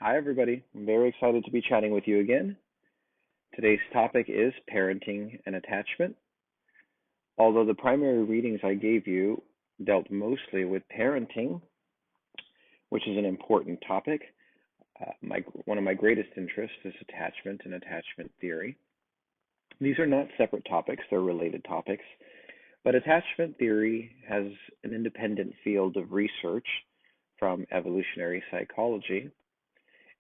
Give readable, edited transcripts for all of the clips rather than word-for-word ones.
Hi, everybody. I'm very excited to be chatting with you again. Today's topic is parenting and attachment. Although the primary readings I gave you dealt mostly with parenting, which is an important topic, one of my greatest interests is attachment and attachment theory. These are not separate topics, they're related topics, but attachment theory has an independent field of research from evolutionary psychology.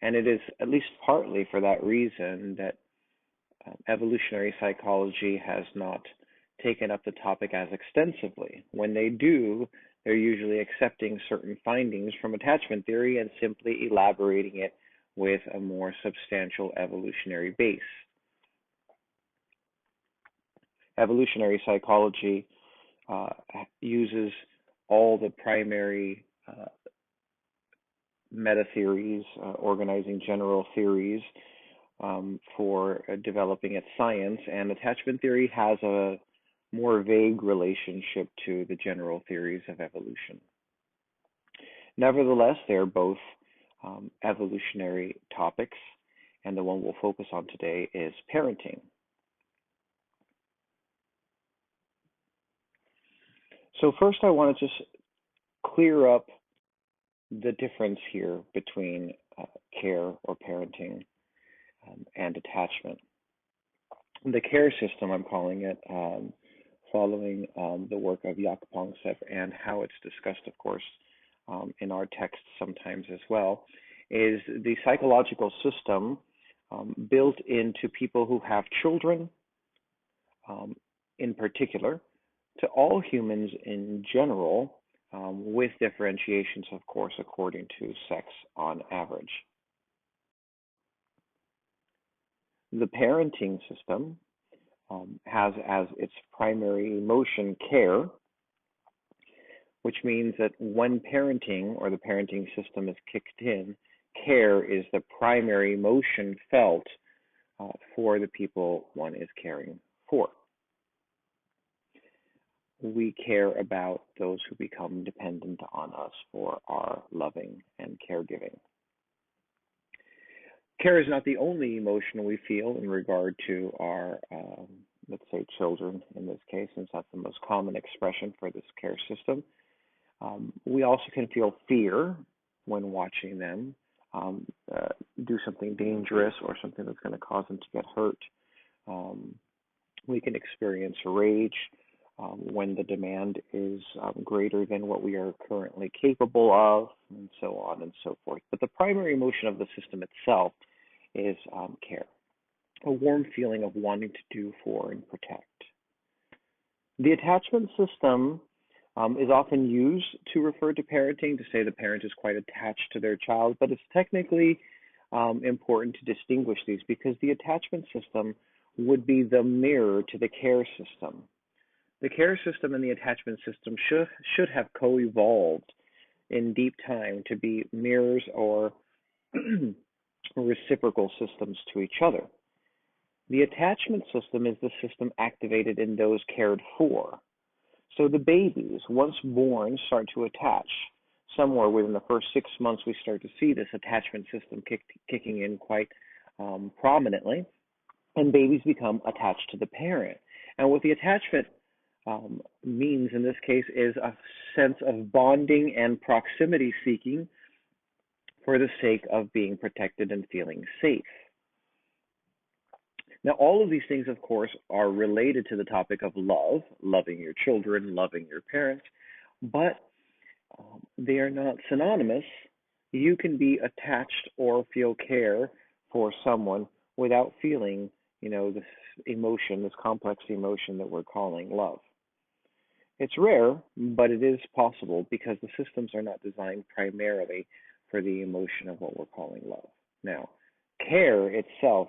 And it is at least partly for that reason that evolutionary psychology has not taken up the topic as extensively. When they do, they're usually accepting certain findings from attachment theory and simply elaborating it with a more substantial evolutionary base. Evolutionary psychology uses all the primary meta-theories, organizing general theories for developing its science, and attachment theory has a more vague relationship to the general theories of evolution. Nevertheless, they're both evolutionary topics, and the one we'll focus on today is parenting. So first I want to just clear up the difference here between care or parenting and attachment. The care system, I'm calling it, following the work of Jaak Panksepp and how it's discussed, of course, in our text sometimes as well, is the psychological system built into people who have children, in particular, to all humans in general, with differentiations, of course, according to sex on average. The parenting system has as its primary emotion care, which means that when parenting or the parenting system is kicked in, care is the primary emotion felt for the people one is caring for. We care about those who become dependent on us for our loving and caregiving. Care is not the only emotion we feel in regard to our, let's say, children in this case, since that's the most common expression for this care system. We also can feel fear when watching them do something dangerous or something that's going to cause them to get hurt. We can experience rage when the demand is greater than what we are currently capable of, and so on and so forth. But the primary emotion of the system itself is care, a warm feeling of wanting to do for and protect. The attachment system is often used to refer to parenting, to say the parent is quite attached to their child, but it's technically important to distinguish these because the attachment system would be the mirror to the care system. The care system and the attachment system should have co-evolved in deep time to be mirrors or reciprocal systems to each other. The attachment system is the system activated in those cared for. So the babies, once born, start to attach. Somewhere within the first 6 months, we start to see this attachment system kicking in quite prominently, and babies become attached to the parent. And what the attachment means in this case is a sense of bonding and proximity seeking for the sake of being protected and feeling safe. Now, all of these things, of course, are related to the topic of love, loving your children, loving your parents, but they are not synonymous. You can be attached or feel care for someone without feeling, this emotion, this complex emotion that we're calling love. It's rare, but it is possible because the systems are not designed primarily for the emotion of what we're calling love. Now, care itself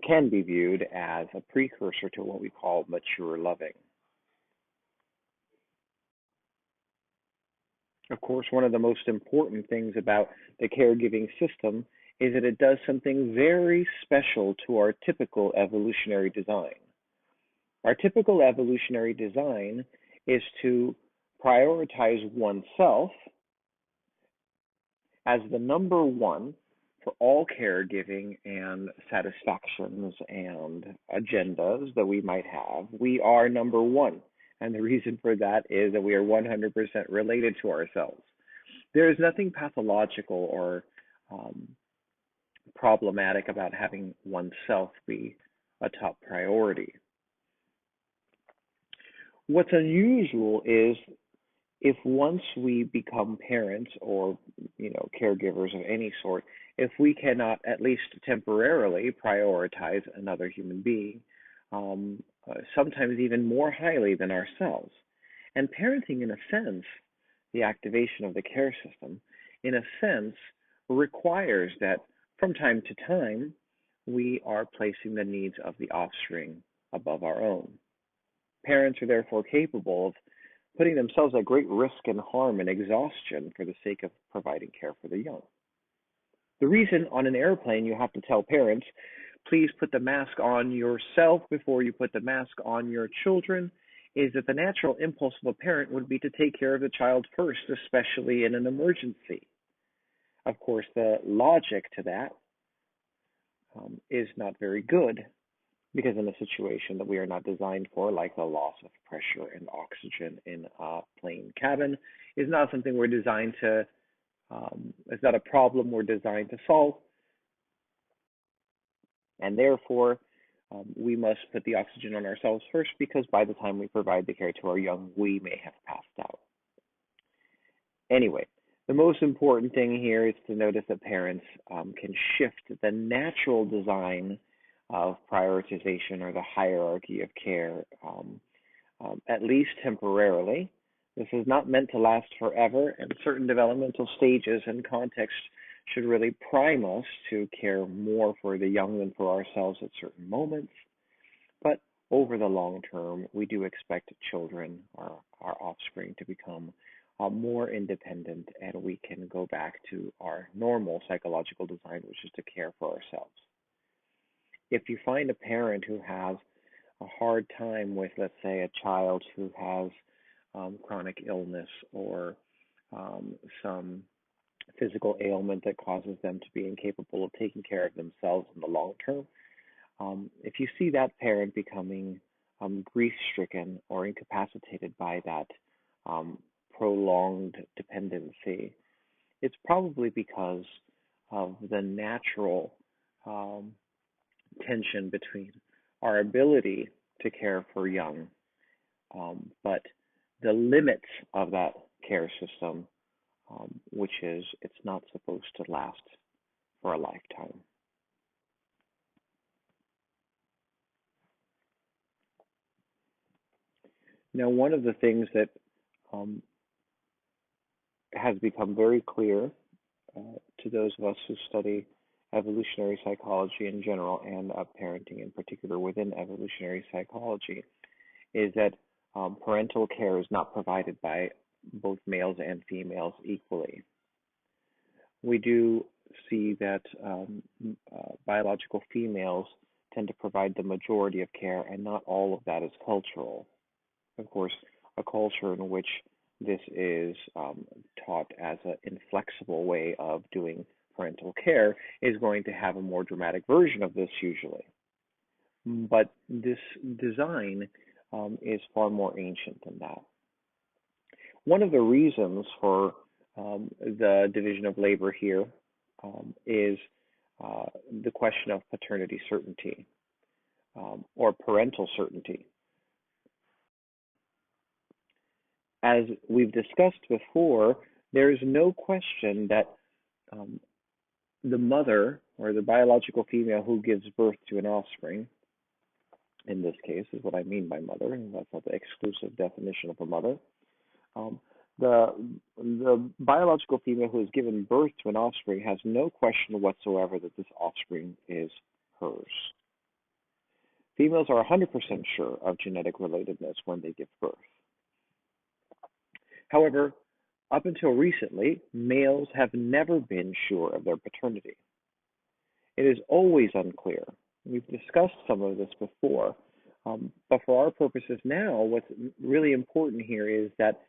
can be viewed as a precursor to what we call mature loving. Of course, one of the most important things about the caregiving system is that it does something very special to our typical evolutionary design. Our typical evolutionary design is to prioritize oneself as the number one for all caregiving and satisfactions and agendas that we might have. We are number one. And the reason for that is that we are 100% related to ourselves. There is nothing pathological or problematic about having oneself be a top priority. What's unusual is if once we become parents or caregivers of any sort, if we cannot at least temporarily prioritize another human being, sometimes even more highly than ourselves. And parenting, in a sense, the activation of the care system, in a sense, requires that from time to time, we are placing the needs of the offspring above our own. Parents are therefore capable of putting themselves at great risk and harm and exhaustion for the sake of providing care for the young. The reason on an airplane you have to tell parents, please put the mask on yourself before you put the mask on your children, is that the natural impulse of a parent would be to take care of the child first, especially in an emergency. Of course, the logic to that is not very good, because in a situation that we are not designed for, like the loss of pressure and oxygen in a plane cabin, is not something we're designed to, it's not a problem we're designed to solve. And therefore, we must put the oxygen on ourselves first, because by the time we provide the care to our young, we may have passed out. Anyway, the most important thing here is to notice that parents can shift the natural design of prioritization or the hierarchy of care, at least temporarily. This is not meant to last forever, and certain developmental stages and contexts should really prime us to care more for the young than for ourselves at certain moments. But over the long term, we do expect children, our offspring, to become more independent, and we can go back to our normal psychological design, which is to care for ourselves. If you find a parent who has a hard time with, let's say, a child who has chronic illness or some physical ailment that causes them to be incapable of taking care of themselves in the long term, if you see that parent becoming grief-stricken or incapacitated by that prolonged dependency, it's probably because of the natural tension between our ability to care for young, but the limits of that care system, which is it's not supposed to last for a lifetime. Now, one of the things that has become very clear to those of us who study evolutionary psychology in general and parenting in particular within evolutionary psychology is that parental care is not provided by both males and females equally. We do see that biological females tend to provide the majority of care, and not all of that is cultural. Of course, a culture in which this is taught as an inflexible way of doing parental care is going to have a more dramatic version of this usually. But this design is far more ancient than that. One of the reasons for the division of labor here is the question of paternity certainty or parental certainty. As we've discussed before, there is no question that the mother or the biological female who gives birth to an offspring, in this case is what I mean by mother, and that's not the exclusive definition of a mother. The biological female who has given birth to an offspring has no question whatsoever that this offspring is hers. Females are 100% sure of genetic relatedness when they give birth. However, up until recently, males have never been sure of their paternity. It is always unclear. We've discussed some of this before, but for our purposes now, what's really important here is that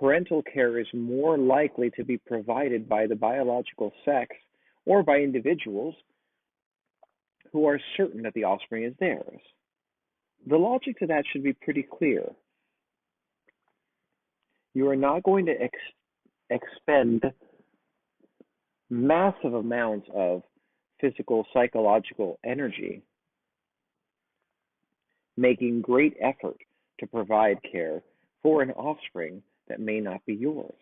parental care is more likely to be provided by the biological sex or by individuals who are certain that the offspring is theirs. The logic to that should be pretty clear. You are not going to expend massive amounts of physical, psychological energy making great effort to provide care for an offspring that may not be yours.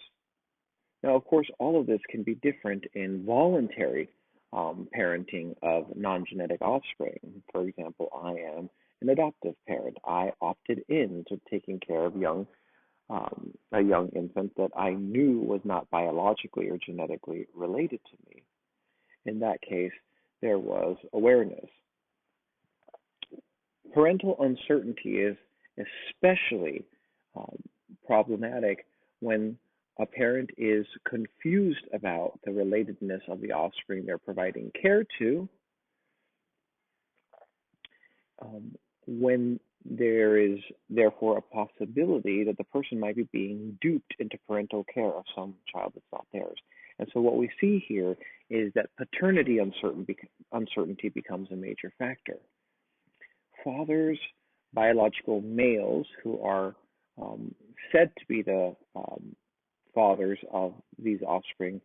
Now, of course, all of this can be different in voluntary parenting of non-genetic offspring. For example, I am an adoptive parent. I opted in to taking care of a young infant that I knew was not biologically or genetically related to me. In that case, there was awareness. Parental uncertainty is especially problematic when a parent is confused about the relatedness of the offspring they're providing care to, when there is therefore a possibility that the person might be being duped into parental care of some child that's not theirs. And so what we see here is that paternity uncertainty becomes a major factor. Fathers, biological males who are said to be the fathers of these offspring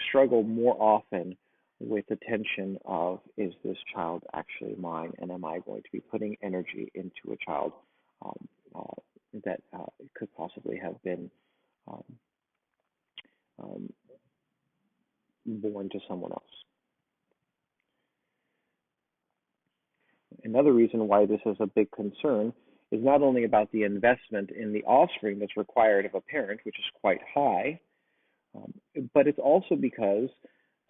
struggle more often with the tension of, is this child actually mine, and am I going to be putting energy into a child that could possibly have been born to someone else. Another reason why this is a big concern is not only about the investment in the offspring that's required of a parent, which is quite high, but it's also because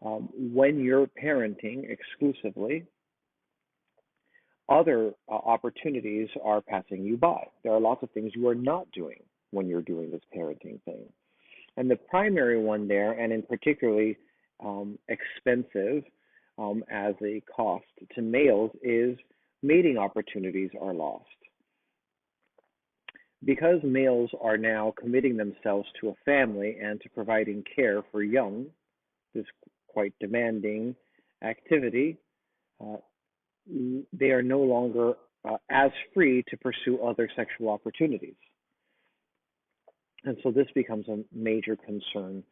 when you're parenting exclusively, other opportunities are passing you by. There are lots of things you are not doing when you're doing this parenting thing. And the primary one there, and in particularly expensive as a cost to males, is mating opportunities are lost. Because males are now committing themselves to a family and to providing care for young, this quite demanding activity, they are no longer as free to pursue other sexual opportunities. And so this becomes a major concern,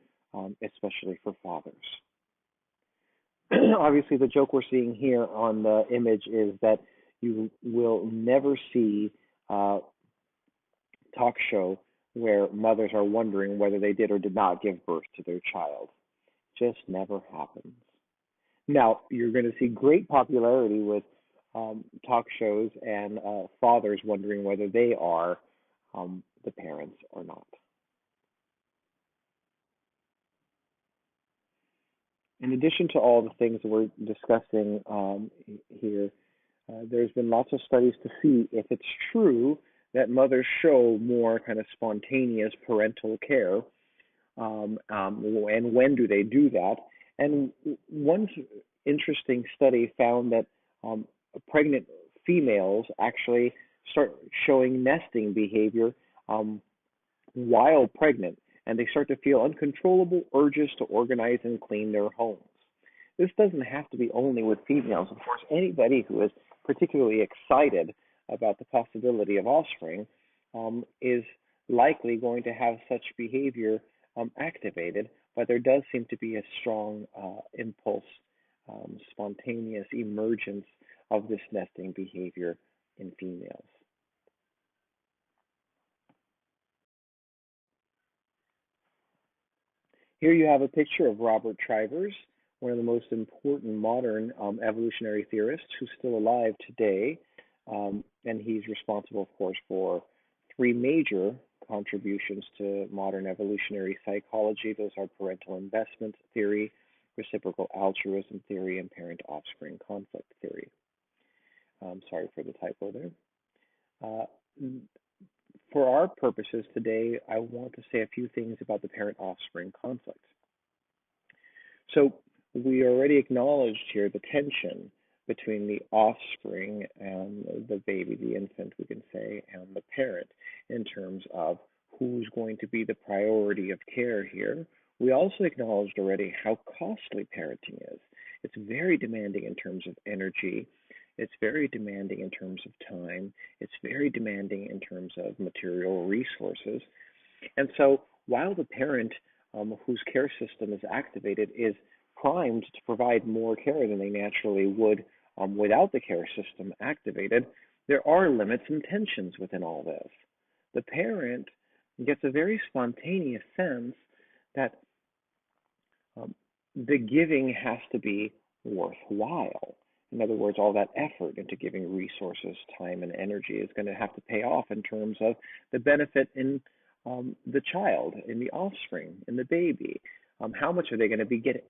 especially for fathers. Obviously, the joke we're seeing here on the image is that you will never see a talk show where mothers are wondering whether they did or did not give birth to their child. Just never happens. Now, you're going to see great popularity with talk shows and fathers wondering whether they are the parents or not. In addition to all the things that we're discussing here, there's been lots of studies to see if it's true that mothers show more kind of spontaneous parental care, and when do they do that. And one interesting study found that pregnant females actually start showing nesting behavior while pregnant, and they start to feel uncontrollable urges to organize and clean their homes. This doesn't have to be only with females. Of course, anybody who is particularly excited about the possibility of offspring is likely going to have such behavior activated, but there does seem to be a strong impulse, spontaneous emergence of this nesting behavior in females. Here you have a picture of Robert Trivers, one of the most important modern evolutionary theorists who's still alive today. And he's responsible, of course, for three major contributions to modern evolutionary psychology. Those are parental investment theory, reciprocal altruism theory, and parent-offspring conflict theory. Sorry for the typo there. For our purposes today, I want to say a few things about the parent-offspring conflict. So we already acknowledged here the tension between the offspring and the baby, the infant, we can say, and the parent in terms of who's going to be the priority of care here. We also acknowledged already how costly parenting is. It's very demanding in terms of energy. It's very demanding in terms of time. It's very demanding in terms of material resources. And so while the parent whose care system is activated is primed to provide more care than they naturally would without the care system activated, there are limits and tensions within all this. The parent gets a very spontaneous sense that the giving has to be worthwhile. In other words, all that effort into giving resources, time, and energy is going to have to pay off in terms of the benefit in the child, in the offspring, in the baby. How much are they going to be getting?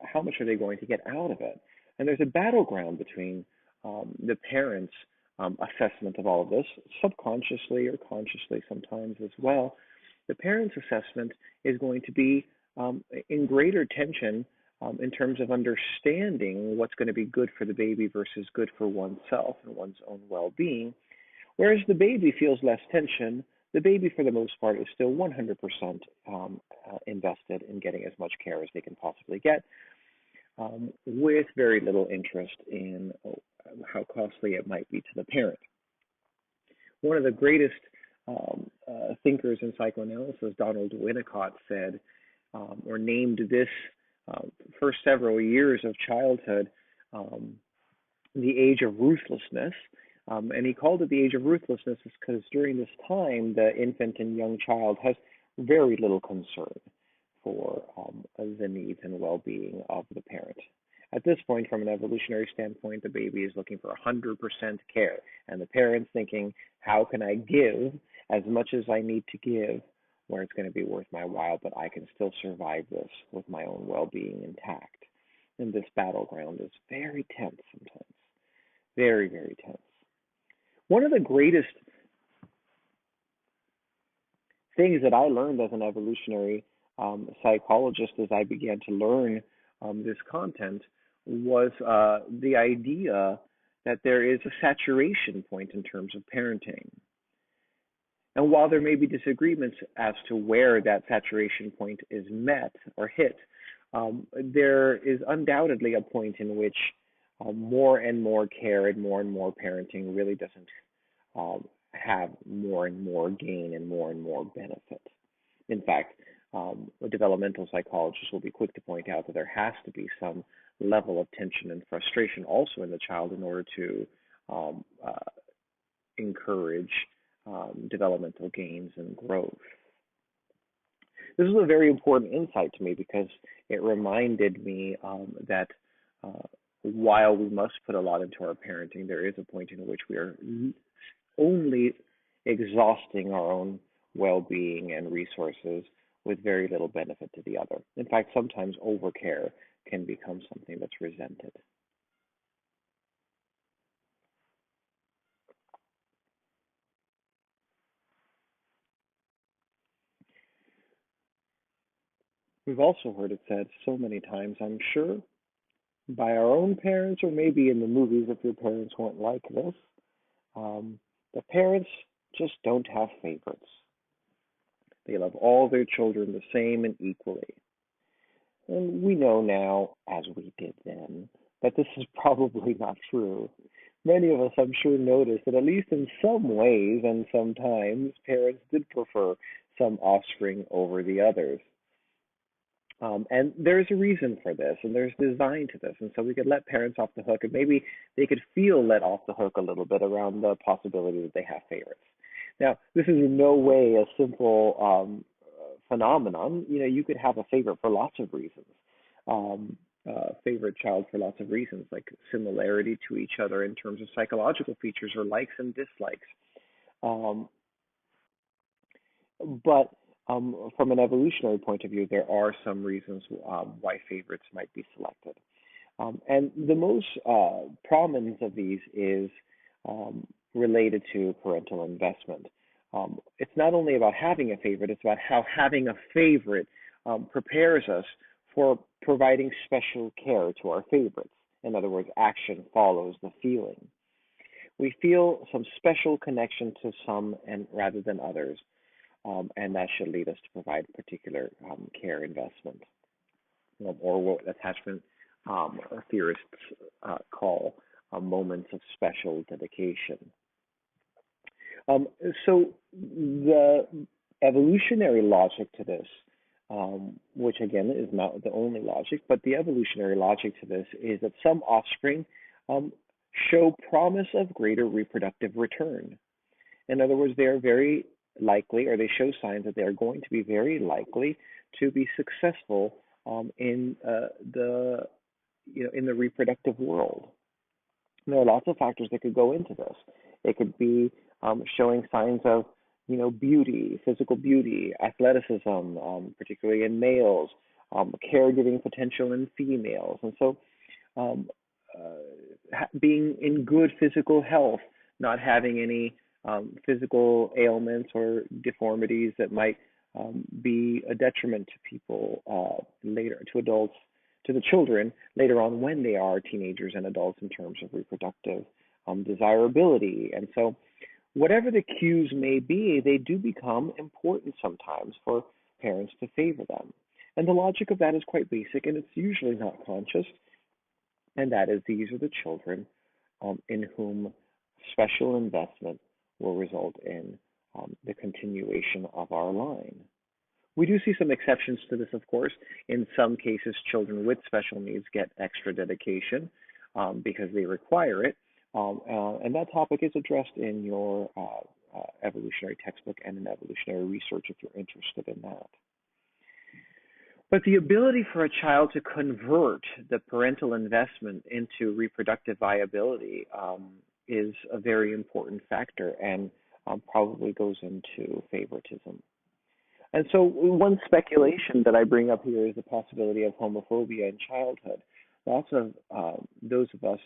How much are they going to get out of it? And there's a battleground between the parents' assessment of all of this, subconsciously or consciously sometimes as well. The parents' assessment is going to be in greater tension in terms of understanding what's going to be good for the baby versus good for oneself and one's own well-being. Whereas the baby feels less tension, the baby for the most part is still 100% invested in getting as much care as they can possibly get, with very little interest in how costly it might be to the parent. One of the greatest thinkers in psychoanalysis, Donald Winnicott, said or named this first several years of childhood the age of ruthlessness. And he called it the age of ruthlessness because during this time, the infant and young child has very little concern for the needs and well-being of the parent. At this point, from an evolutionary standpoint, the baby is looking for 100% care, and the parent's thinking, how can I give as much as I need to give where it's going to be worth my while, but I can still survive this with my own well-being intact. And this battleground is very tense sometimes, very, very tense. One of the greatest things that I learned as an evolutionary psychologist as I began to learn this content was the idea that there is a saturation point in terms of parenting. And while there may be disagreements as to where that saturation point is met or hit, there is undoubtedly a point in which more and more care and more parenting really doesn't have more and more gain and more benefit. In fact, developmental psychologists will be quick to point out that there has to be some level of tension and frustration also in the child in order to encourage developmental gains and growth. This is a very important insight to me because it reminded me that while we must put a lot into our parenting, there is a point in which we are only exhausting our own well-being and resources with very little benefit to the other. In fact, sometimes overcare can become something that's resented. We've also heard it said so many times, I'm sure, by our own parents, or maybe in the movies if your parents weren't like this, the parents just don't have favorites. They love all their children the same and equally. And we know now, as we did then, that this is probably not true. Many of us, I'm sure, noticed that at least in some ways and sometimes, parents did prefer some offspring over the others. And there's a reason for this, and there's design to this. And so we could let parents off the hook, and maybe they could feel let off the hook a little bit around the possibility that they have favorites. Now, this is in no way a simple phenomenon. You know, you could have a favorite for lots of reasons. Favorite child for lots of reasons, like similarity to each other in terms of psychological features or likes and dislikes. But from an evolutionary point of view, there are some reasons why favorites might be selected. And the most prominent of these is related to parental investment. It's not only about having a favorite, it's about how having a favorite prepares us for providing special care to our favorites. In other words, action follows the feeling. We feel some special connection to some and rather than others, and that should lead us to provide particular care investment, or what attachment theorists call moments of special dedication. Um, so the evolutionary logic to this, which again is not the only logic, but the evolutionary logic to this is that some offspring um, show promise of greater reproductive return. In other words, they are very likely, or they show signs that they are going to be very likely to be successful in the in the reproductive world. There are lots of factors that could go into this. It could be showing signs of, beauty, physical beauty, athleticism, particularly in males, caregiving potential in females, and so um, being in good physical health, not having any physical ailments or deformities that might be a detriment to people later, to adults, to the children later on when they are teenagers and adults in terms of reproductive desirability. And so, whatever the cues may be, they do become important sometimes for parents to favor them. And the logic of that is quite basic, and it's usually not conscious, and that is these are the children in whom special investment will result in the continuation of our line. We do see some exceptions to this, of course. In some cases, children with special needs get extra dedication because they require it. And that topic is addressed in your evolutionary textbook and in evolutionary research if you're interested in that. But the ability for a child to convert the parental investment into reproductive viability is a very important factor and probably goes into favoritism. And so one speculation that I bring up here is the possibility of homophobia in childhood. Lots of those of us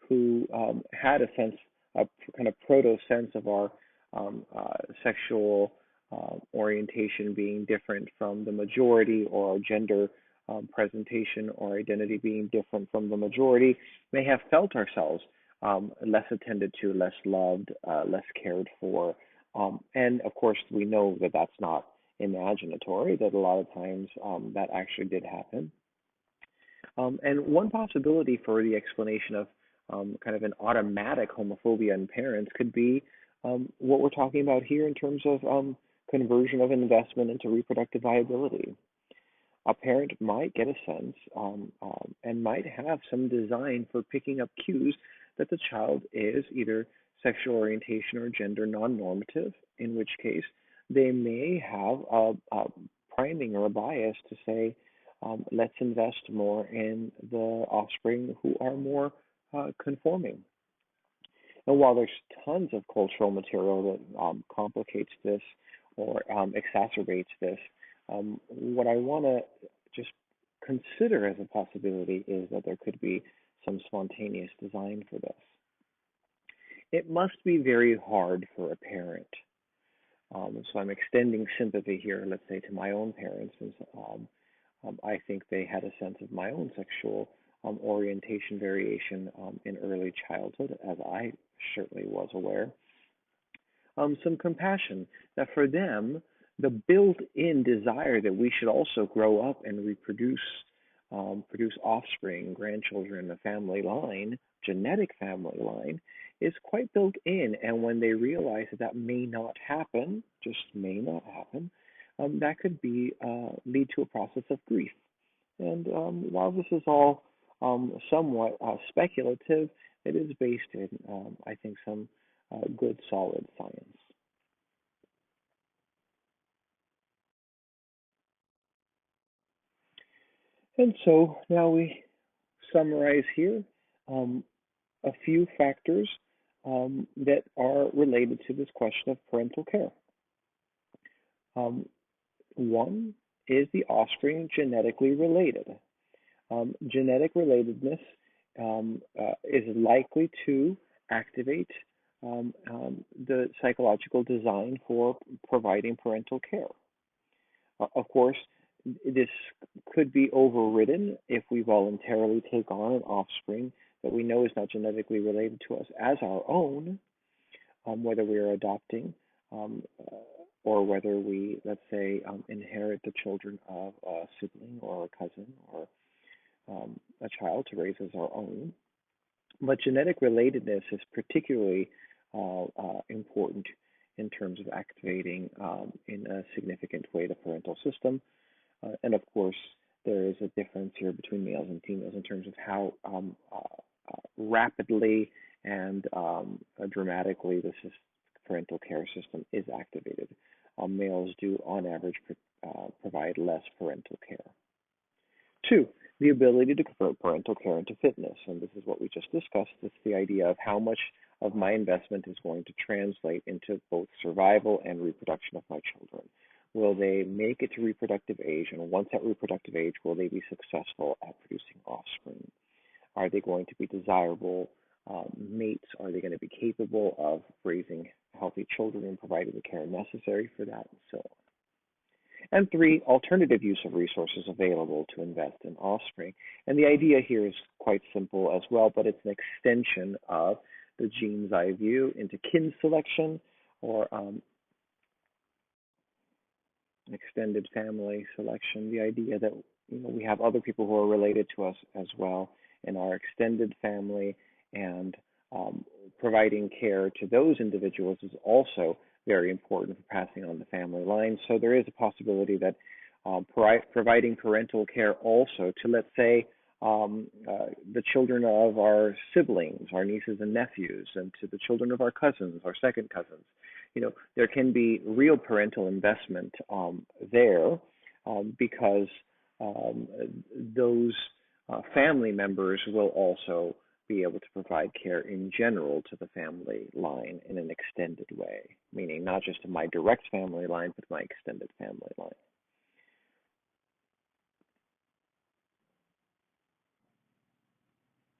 who had a sense, a kind of proto-sense of our sexual orientation being different from the majority, or our gender presentation or identity being different from the majority, may have felt ourselves less attended to, less loved, less cared for. And of course, we know that that's not imaginatory, that a lot of times that actually did happen. And one possibility for the explanation of kind of an automatic homophobia in parents could be what we're talking about here in terms of conversion of investment into reproductive viability. A parent might get a sense and might have some design for picking up cues that the child is either sexual orientation or gender non-normative, in which case they may have a priming or a bias to say, let's invest more in the offspring who are more conforming. And while there's tons of cultural material that complicates this or exacerbates this, what I want to just consider as a possibility is that there could be some spontaneous design for this. It must be very hard for a parent. So I'm extending sympathy here, let's say, to my own parents, since I think they had a sense of my own sexual orientation variation in early childhood, as I certainly was aware. Some compassion that for them, the built-in desire that we should also grow up and reproduce, produce offspring, grandchildren, a family line, genetic family line, is quite built in. And when they realize that that may not happen, just may not happen, that could be lead to a process of grief. And while this is all somewhat speculative, it is based in, I think, some good, solid science. And so now we summarize here a few factors that are related to this question of parental care. One is the offspring genetically related. Genetic relatedness is likely to activate the psychological design for providing parental care. Of course, this could be overridden if we voluntarily take on an offspring that we know is not genetically related to us as our own, whether we are adopting or whether we, let's say, inherit the children of a sibling or a cousin or a child to raise as our own. But genetic relatedness is particularly important in terms of activating in a significant way the parental system. And of course, there is a difference here between males and females in terms of how rapidly and dramatically the parental care system is activated. Males do, on average, provide less parental care. 2, the ability to convert parental care into fitness. And this is what we just discussed. It's the idea of how much of my investment is going to translate into both survival and reproduction of my children. Will they make it to reproductive age? And once at reproductive age, will they be successful at producing offspring? Are they going to be desirable mates? Are they going to be capable of raising healthy children and providing the care necessary for that, and so on? And 3, alternative use of resources available to invest in offspring. And the idea here is quite simple as well, but it's an extension of the gene's eye view into kin selection or extended family selection. The idea that we have other people who are related to us as well in our extended family, and providing care to those individuals is also very important for passing on the family line. So there is a possibility that providing parental care also to, let's say, the children of our siblings, our nieces and nephews, and to the children of our cousins, our second cousins. There can be real parental investment there because those family members will also be able to provide care in general to the family line in an extended way, meaning not just to my direct family line, but my extended family line.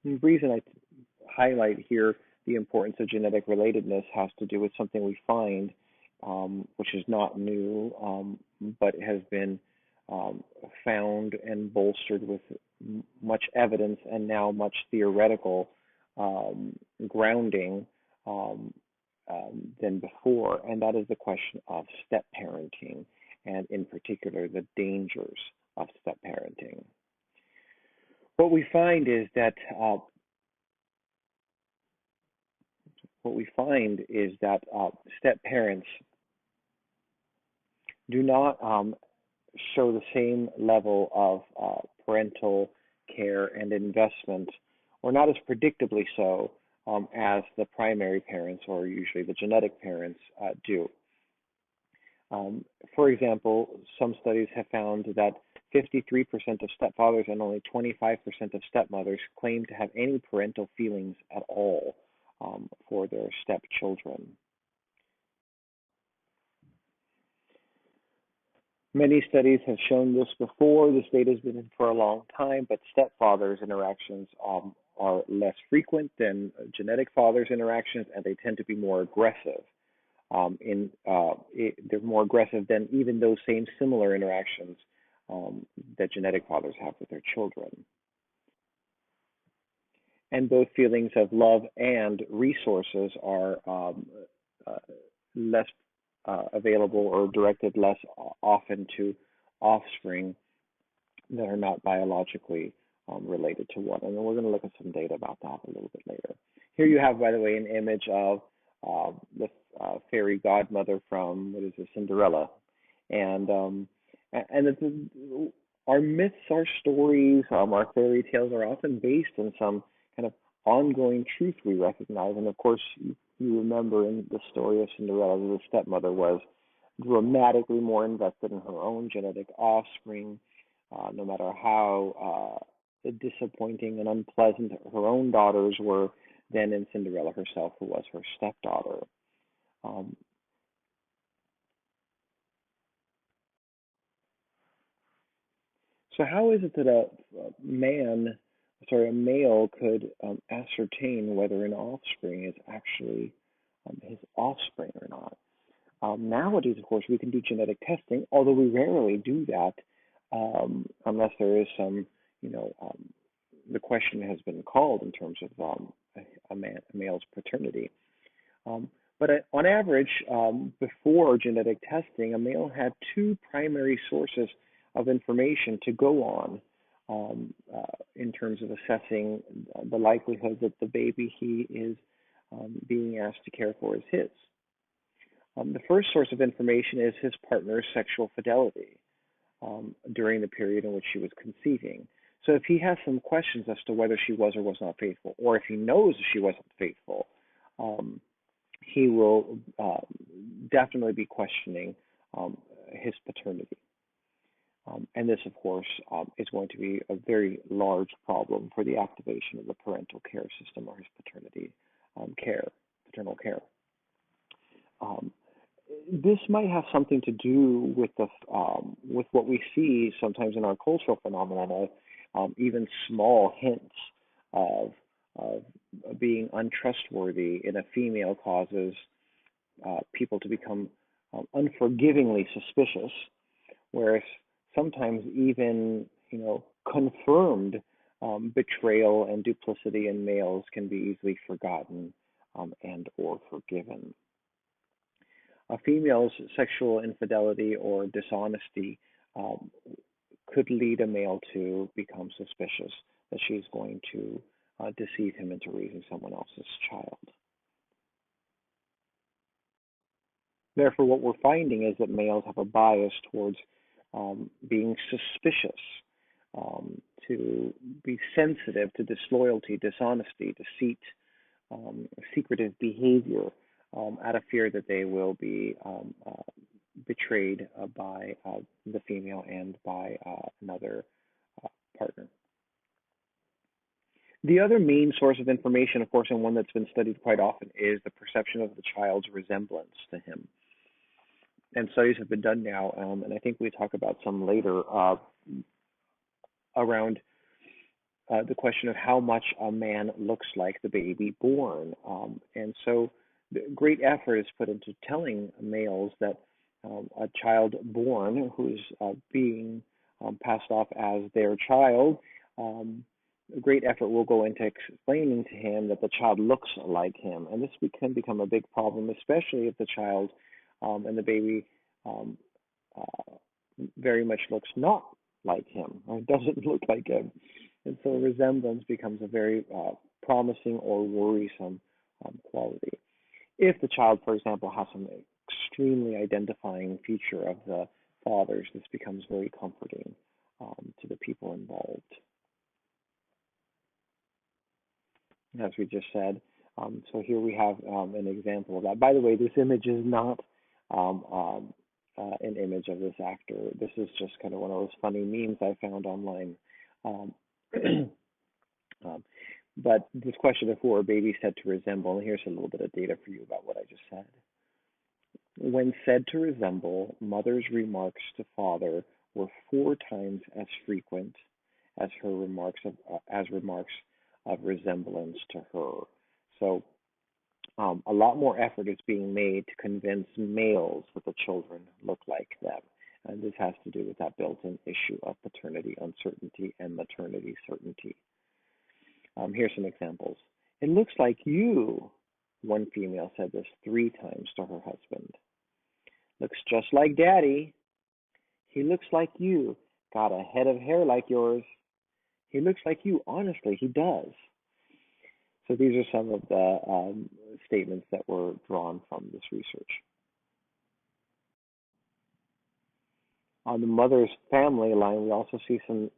The reason I highlight here the importance of genetic relatedness has to do with something we find, which is not new, but has been found and bolstered with much evidence and now much theoretical grounding than before, and that is the question of step parenting, and in particular the dangers of step parenting. What we find is that step parents do not show the same level of parental care and investment, or not as predictably so, as the primary parents, or usually the genetic parents, do. For example, some studies have found that 53% of stepfathers and only 25% of stepmothers claim to have any parental feelings at all for their stepchildren. Many studies have shown this before. This data has been in for a long time, but stepfathers' interactions are less frequent than genetic fathers' interactions, and they tend to be more aggressive. They're more aggressive than even those same similar interactions that genetic fathers have with their children. And both feelings of love and resources are less available or directed less often to offspring that are not biologically related to one. And then we're going to look at some data about that a little bit later. Here you have, by the way, an image of the fairy godmother from, what is it, Cinderella. And our myths, our stories, our fairy tales are often based on some kind of ongoing truth we recognize. And of course, you remember in the story of Cinderella, the stepmother was dramatically more invested in her own genetic offspring, no matter how disappointing and unpleasant her own daughters were, than in Cinderella herself, who was her stepdaughter. So how is it that a male could ascertain whether an offspring is actually his offspring or not? Nowadays, of course, we can do genetic testing, although we rarely do that unless there is some, the question has been called in terms of a male's paternity. But on average, before genetic testing, a male had two primary sources of information to go on in terms of assessing the likelihood that the baby he is being asked to care for is his. The first source of information is his partner's sexual fidelity during the period in which she was conceiving. So if he has some questions as to whether she was or was not faithful, or if he knows she wasn't faithful, he will definitely be questioning his paternity. And this, of course, is going to be a very large problem for the activation of the parental care system or his paternity paternal care. This might have something to do with with what we see sometimes in our cultural phenomenon of even small hints of being untrustworthy in a female causes people to become unforgivingly suspicious, whereas sometimes even confirmed betrayal and duplicity in males can be easily forgotten and or forgiven. A female's sexual infidelity or dishonesty could lead a male to become suspicious that she's going to deceive him into raising someone else's child. Therefore, what we're finding is that males have a bias towards being suspicious, to be sensitive to disloyalty, dishonesty, deceit, secretive behavior, out of fear that they will be betrayed by the female and by another partner. The other main source of information, of course, and one that's been studied quite often, is the perception of the child's resemblance to him. And studies have been done now, and I think we talk about some later, around the question of how much a man looks like the baby born. And so great effort is put into telling males that a child born who's being passed off as their child, great effort will go into explaining to him that the child looks like him. And this can become a big problem, especially if the child and the baby very much looks not like him, or doesn't look like him. And so resemblance becomes a very promising or worrisome quality. If the child, for example, has some extremely identifying feature of the father's, this becomes very comforting to the people involved. As we just said, so here we have an example of that. By the way, this image is not an image of this actor. This is just kind of one of those funny memes I found online. But this question of who are babies said to resemble, and here's a little bit of data for you about what I just said. When said to resemble, mother's remarks to father were 4 times as frequent as her remarks of resemblance to her. So a lot more effort is being made to convince males that the children look like them. And this has to do with that built-in issue of paternity uncertainty and maternity certainty. Here's some examples. It looks like you, one female said this 3 times to her husband. Looks just like daddy. He looks like you. Got a head of hair like yours. He looks like you. Honestly, he does. So these are some of the statements that were drawn from this research. On the mother's family line, we also see some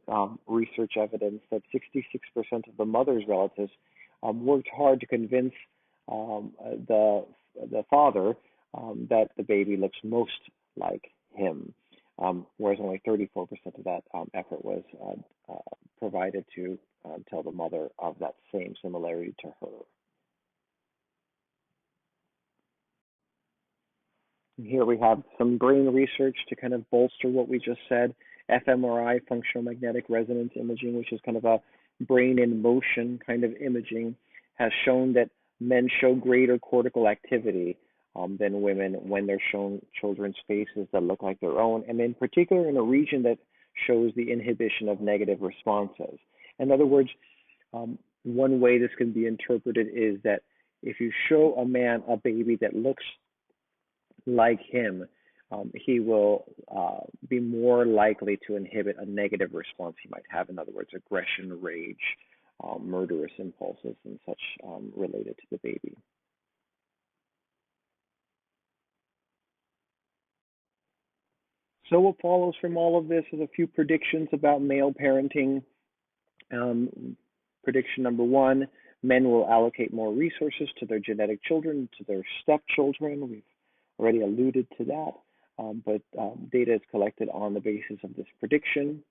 research evidence that 66% of the mother's relatives worked hard to convince the father that the baby looks most like him, whereas only 34% of that effort was provided to tell the mother of that same similarity to her. Here we have some brain research to kind of bolster what we just said. fMRI, functional magnetic resonance imaging, which is kind of a brain in motion kind of imaging, has shown that men show greater cortical activity than women when they're shown children's faces that look like their own, and in particular in a region that shows the inhibition of negative responses. In other words, one way this can be interpreted is that if you show a man a baby that looks like him, he will be more likely to inhibit a negative response he might have. In other words, aggression, rage, murderous impulses, and such related to the baby. So what follows from all of this is a few predictions about male parenting. Prediction number one, men will allocate more resources to their genetic children, to their stepchildren. We've already alluded to that, but data is collected on the basis of this prediction.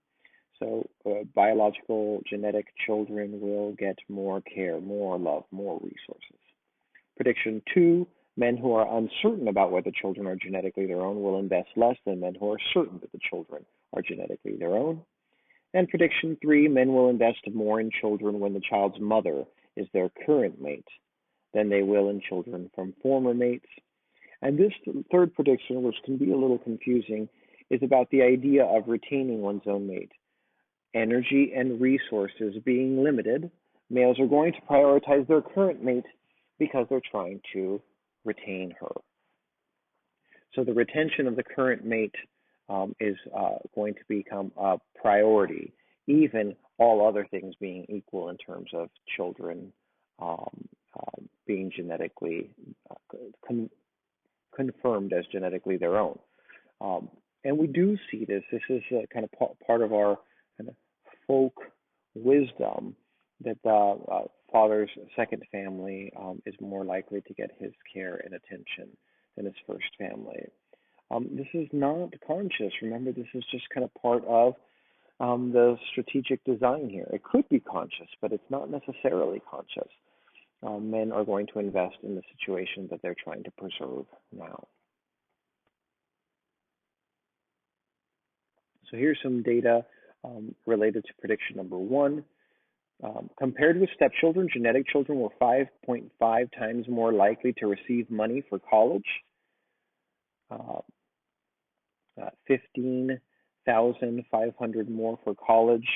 So biological genetic children will get more care, more love, more resources. Prediction two, men who are uncertain about whether children are genetically their own will invest less than men who are certain that the children are genetically their own. And prediction three, men will invest more in children when the child's mother is their current mate than they will in children from former mates. And this third prediction, which can be a little confusing, is about the idea of retaining one's own mate. Energy and resources being limited, males are going to prioritize their current mate because they're trying to retain her. So the retention of the current mate is going to become a priority, even all other things being equal in terms of children being genetically confirmed as genetically their own. And we do see this. This is kind of part of our kind of folk wisdom that the father's second family is more likely to get his care and attention than his first family. This is not conscious. Remember, this is just kind of part of the strategic design here. It could be conscious, but it's not necessarily conscious. Men are going to invest in the situation that they're trying to preserve now. So here's some data related to prediction number one. Compared with stepchildren, genetic children were 5.5 times more likely to receive money for college. 15,500 more for college.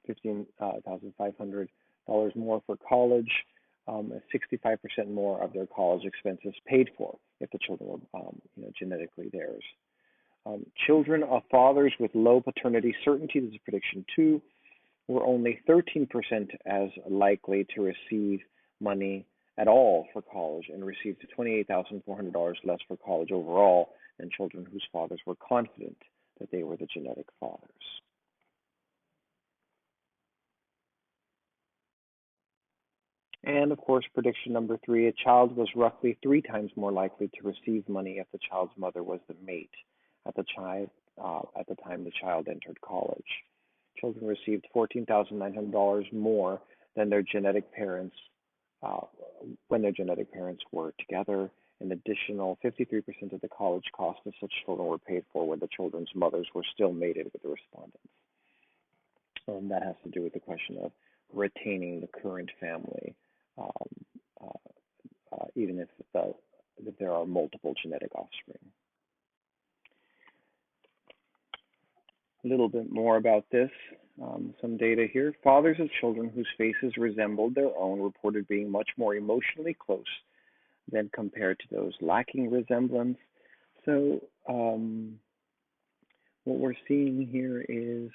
15,500 more for college. 65% more of their college expenses paid for if the children were genetically theirs. Children of fathers with low paternity certainty, this is prediction two, were only 13% as likely to receive money at all for college and received $28,400 less for college overall than children whose fathers were confident that they were the genetic fathers. And of course, prediction number three, a child was roughly 3 times more likely to receive money if the child's mother was the mate at the time the child entered college. Children received $14,900 more than their genetic parents when their genetic parents were together. An additional 53% of the college cost of such children were paid for when the children's mothers were still mated with the respondents. That has to do with the question of retaining the current family, even if there are multiple genetic offspring. A little bit more about this, some data here. Fathers of children whose faces resembled their own reported being much more emotionally close than compared to those lacking resemblance. So what we're seeing here is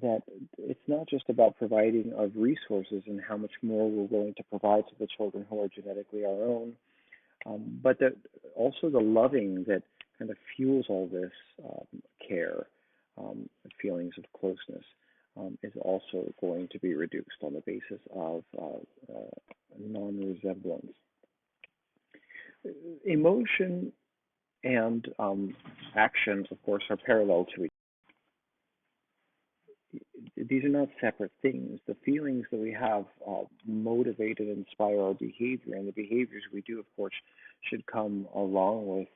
that it's not just about providing of resources and how much more we're willing to provide to the children who are genetically our own, but that also the loving that kind of fuels all this care, feelings of closeness, is also going to be reduced on the basis of non-resemblance. Emotion and actions, of course, are parallel to each other. These are not separate things. The feelings that we have motivate and inspire our behavior, and the behaviors we do, of course, should come along with,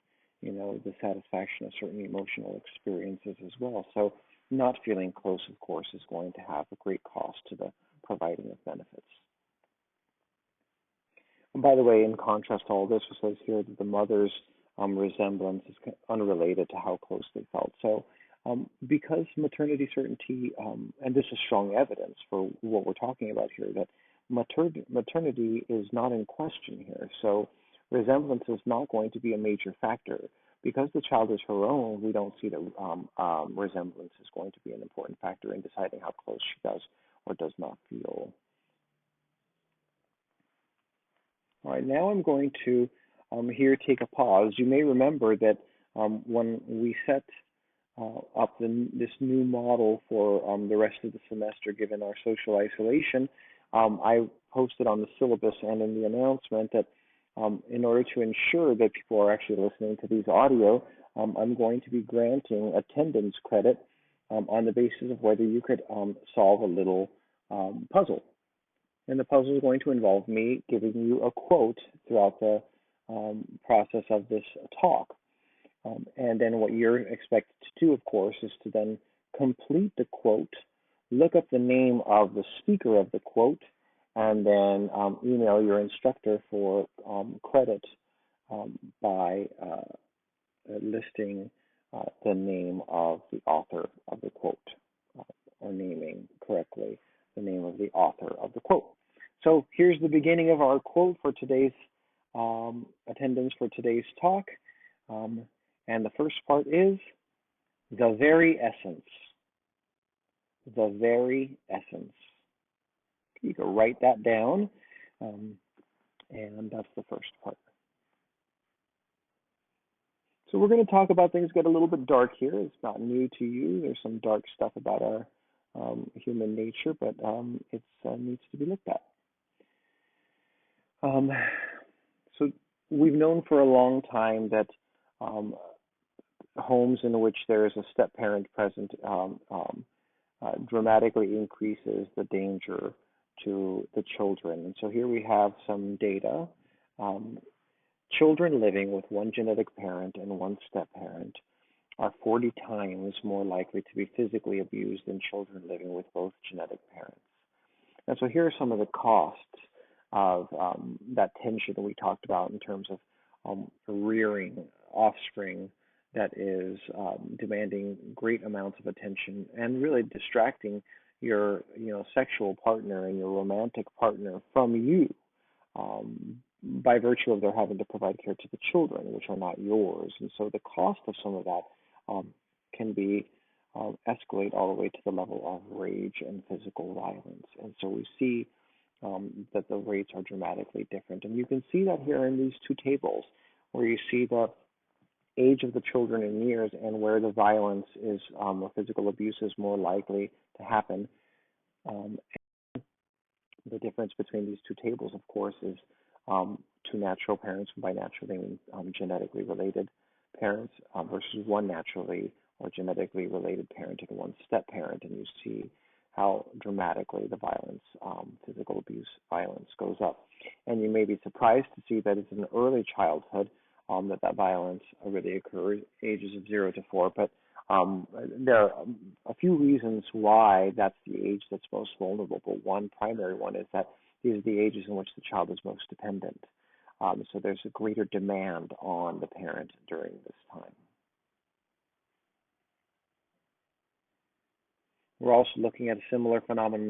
the satisfaction of certain emotional experiences as well. So not feeling close, of course, is going to have a great cost to the providing of benefits. By the way, in contrast to all this, it says here that the mother's resemblance is unrelated to how close they felt. So because maternity certainty, and this is strong evidence for what we're talking about here, that maternity is not in question here. So resemblance is not going to be a major factor. Because the child is her own, we don't see that resemblance is going to be an important factor in deciding how close she does or does not feel. All right, now I'm going to here take a pause. You may remember that when we set up this new model for the rest of the semester, given our social isolation, I posted on the syllabus and in the announcement that in order to ensure that people are actually listening to these audio, I'm going to be granting attendance credit on the basis of whether you could solve a little puzzle. And the puzzle is going to involve me giving you a quote throughout the process of this talk. And then what you're expected to do, of course, is to then complete the quote, look up the name of the speaker of the quote, and then email your instructor for credit by listing the name of the author of the quote, or naming correctly the name of the author of the quote. So here's the beginning of our quote for today's attendance for today's talk. And the first part is, the very essence. The very essence. You can write that down, and that's the first part. So we're going to talk about things get a little bit dark here. It's not new to you. There's some dark stuff about our human nature, but it needs to be looked at. So we've known for a long time that homes in which there is a step-parent present dramatically increases the danger to the children. And so here we have some data. Children living with one genetic parent and one step-parent are 40 times more likely to be physically abused than children living with both genetic parents. And so here are some of the costs of that tension that we talked about in terms of rearing offspring that is demanding great amounts of attention and really distracting your sexual partner and your romantic partner from you by virtue of their having to provide care to the children, which are not yours. And so the cost of some of that can be escalate all the way to the level of rage and physical violence. And so we see that the rates are dramatically different. And you can see that here in these two tables, where you see the age of the children in years and where the violence is, or physical abuse is more likely to happen. The difference between these two tables, of course, is two natural parents, by natural they mean genetically related parents, versus one naturally or genetically related parent and one step parent. And you see how dramatically the violence, physical abuse violence goes up. And you may be surprised to see that it's in early childhood that violence really occurs, ages of 0 to 4. But there are a few reasons why that's the age that's most vulnerable. But one primary one is that these are the ages in which the child is most dependent. So there's a greater demand on the parent during this time. We're also looking at a similar phenomenon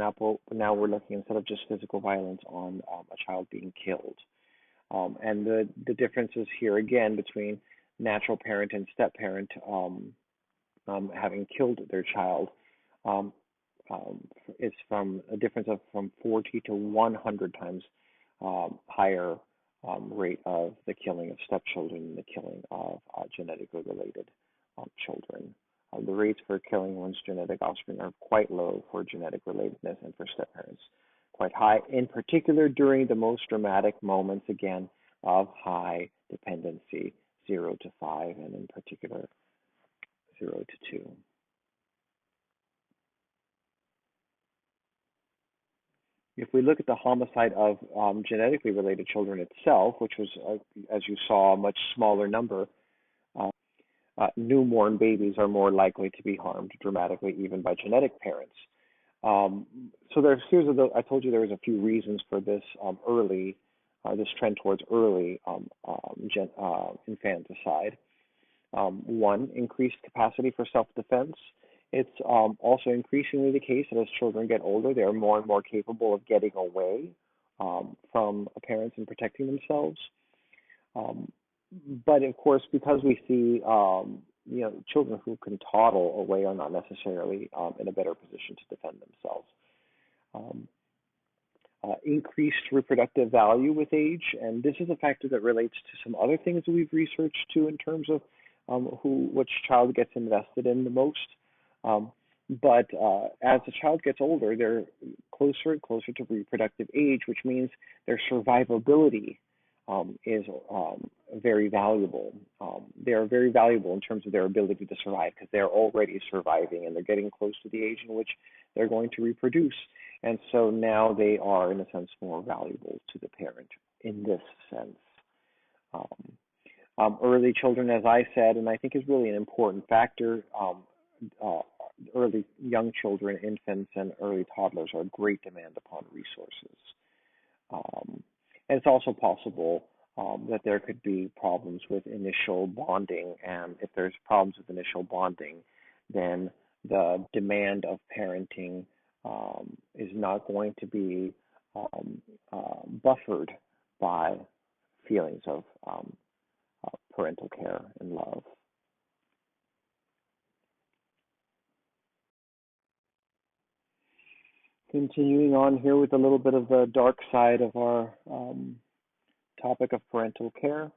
now we're looking, instead of just physical violence, on a child being killed. And the differences here again between natural parent and step parent having killed their child is from a difference of from 40 to 100 times higher rate of the killing of stepchildren and the killing of genetically related children. The rates for killing one's genetic offspring are quite low for genetic relatedness, and for step-parents quite high, in particular during the most dramatic moments, again, of high dependency, 0 to 5, and in particular 0 to 2. If we look at the homicide of genetically related children itself, which was, as you saw, a much smaller number, newborn babies are more likely to be harmed dramatically, even by genetic parents. So I told you there was a few reasons for this early this trend towards early infanticide. One, increased capacity for self-defense. It's also increasingly the case that as children get older, they are more and more capable of getting away from parents and protecting themselves. But of course, because we see children who can toddle away are not necessarily in a better position to defend themselves. Increased reproductive value with age, and this is a factor that relates to some other things that we've researched too in terms of which child gets invested in the most. But as the child gets older, they're closer and closer to reproductive age, which means their survivability is very valuable. They are very valuable in terms of their ability to survive because they're already surviving and they're getting close to the age in which they're going to reproduce. And so now they are, in a sense, more valuable to the parent in this sense. Early children, as I said, and I think is really an important factor, early young children, infants, and early toddlers are great demand upon resources. And it's also possible that there could be problems with initial bonding, and if there's problems with initial bonding, then the demand of parenting is not going to be buffered by feelings of parental care and love. Continuing on here with a little bit of the dark side of our topic of parental care,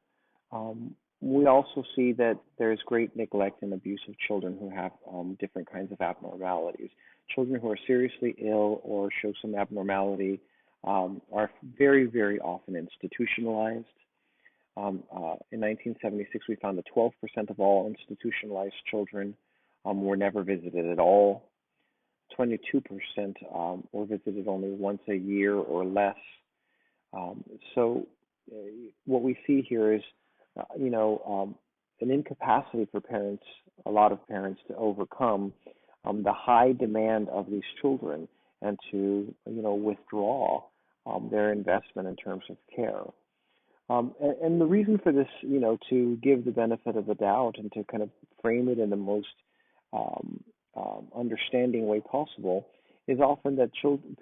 we also see that there's great neglect and abuse of children who have different kinds of abnormalities. Children who are seriously ill or show some abnormality are very, very often institutionalized. In 1976, we found that 12% of all institutionalized children were never visited at all. 22% were visited only once a year or less. So what we see here is, an incapacity for parents, a lot of parents, to overcome the high demand of these children and to, withdraw their investment in terms of care. And the reason for this, to give the benefit of the doubt and to kind of frame it in the most understanding way possible is often that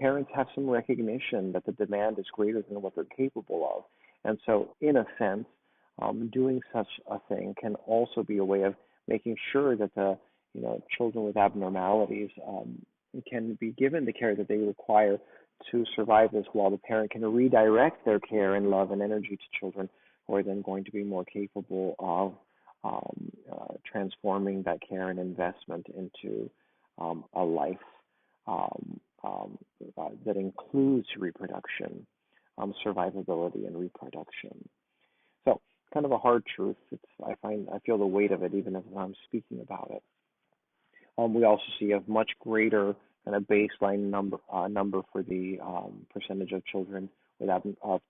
parents have some recognition that the demand is greater than what they're capable of. And so, in a sense, doing such a thing can also be a way of making sure that the children with abnormalities can be given the care that they require to survive this, while the parent can redirect their care and love and energy to children who are then going to be more capable of transforming that care and investment into a life that includes reproduction, survivability, and reproduction. So, kind of a hard truth. I feel the weight of it even as I'm speaking about it. We also see a much greater kind of baseline number for the percentage of children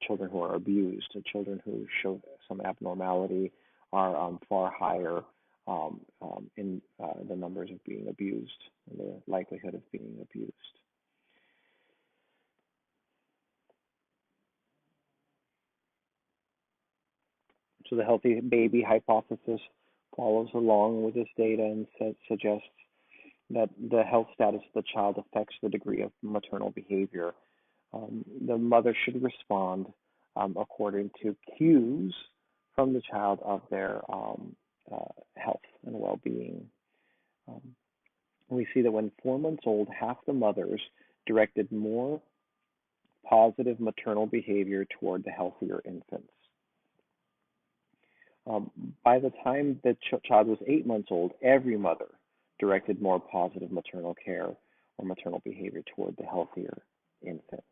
children who are abused. The children who show some abnormality are far higher in the numbers of being abused and the likelihood of being abused. So the healthy baby hypothesis follows along with this data and suggests that the health status of the child affects the degree of maternal behavior. The mother should respond according to cues from the child of their health and well-being. We see that when 4 months old, half the mothers directed more positive maternal behavior toward the healthier infants. By the time the child was 8 months old, every mother directed more positive maternal care or maternal behavior toward the healthier infant.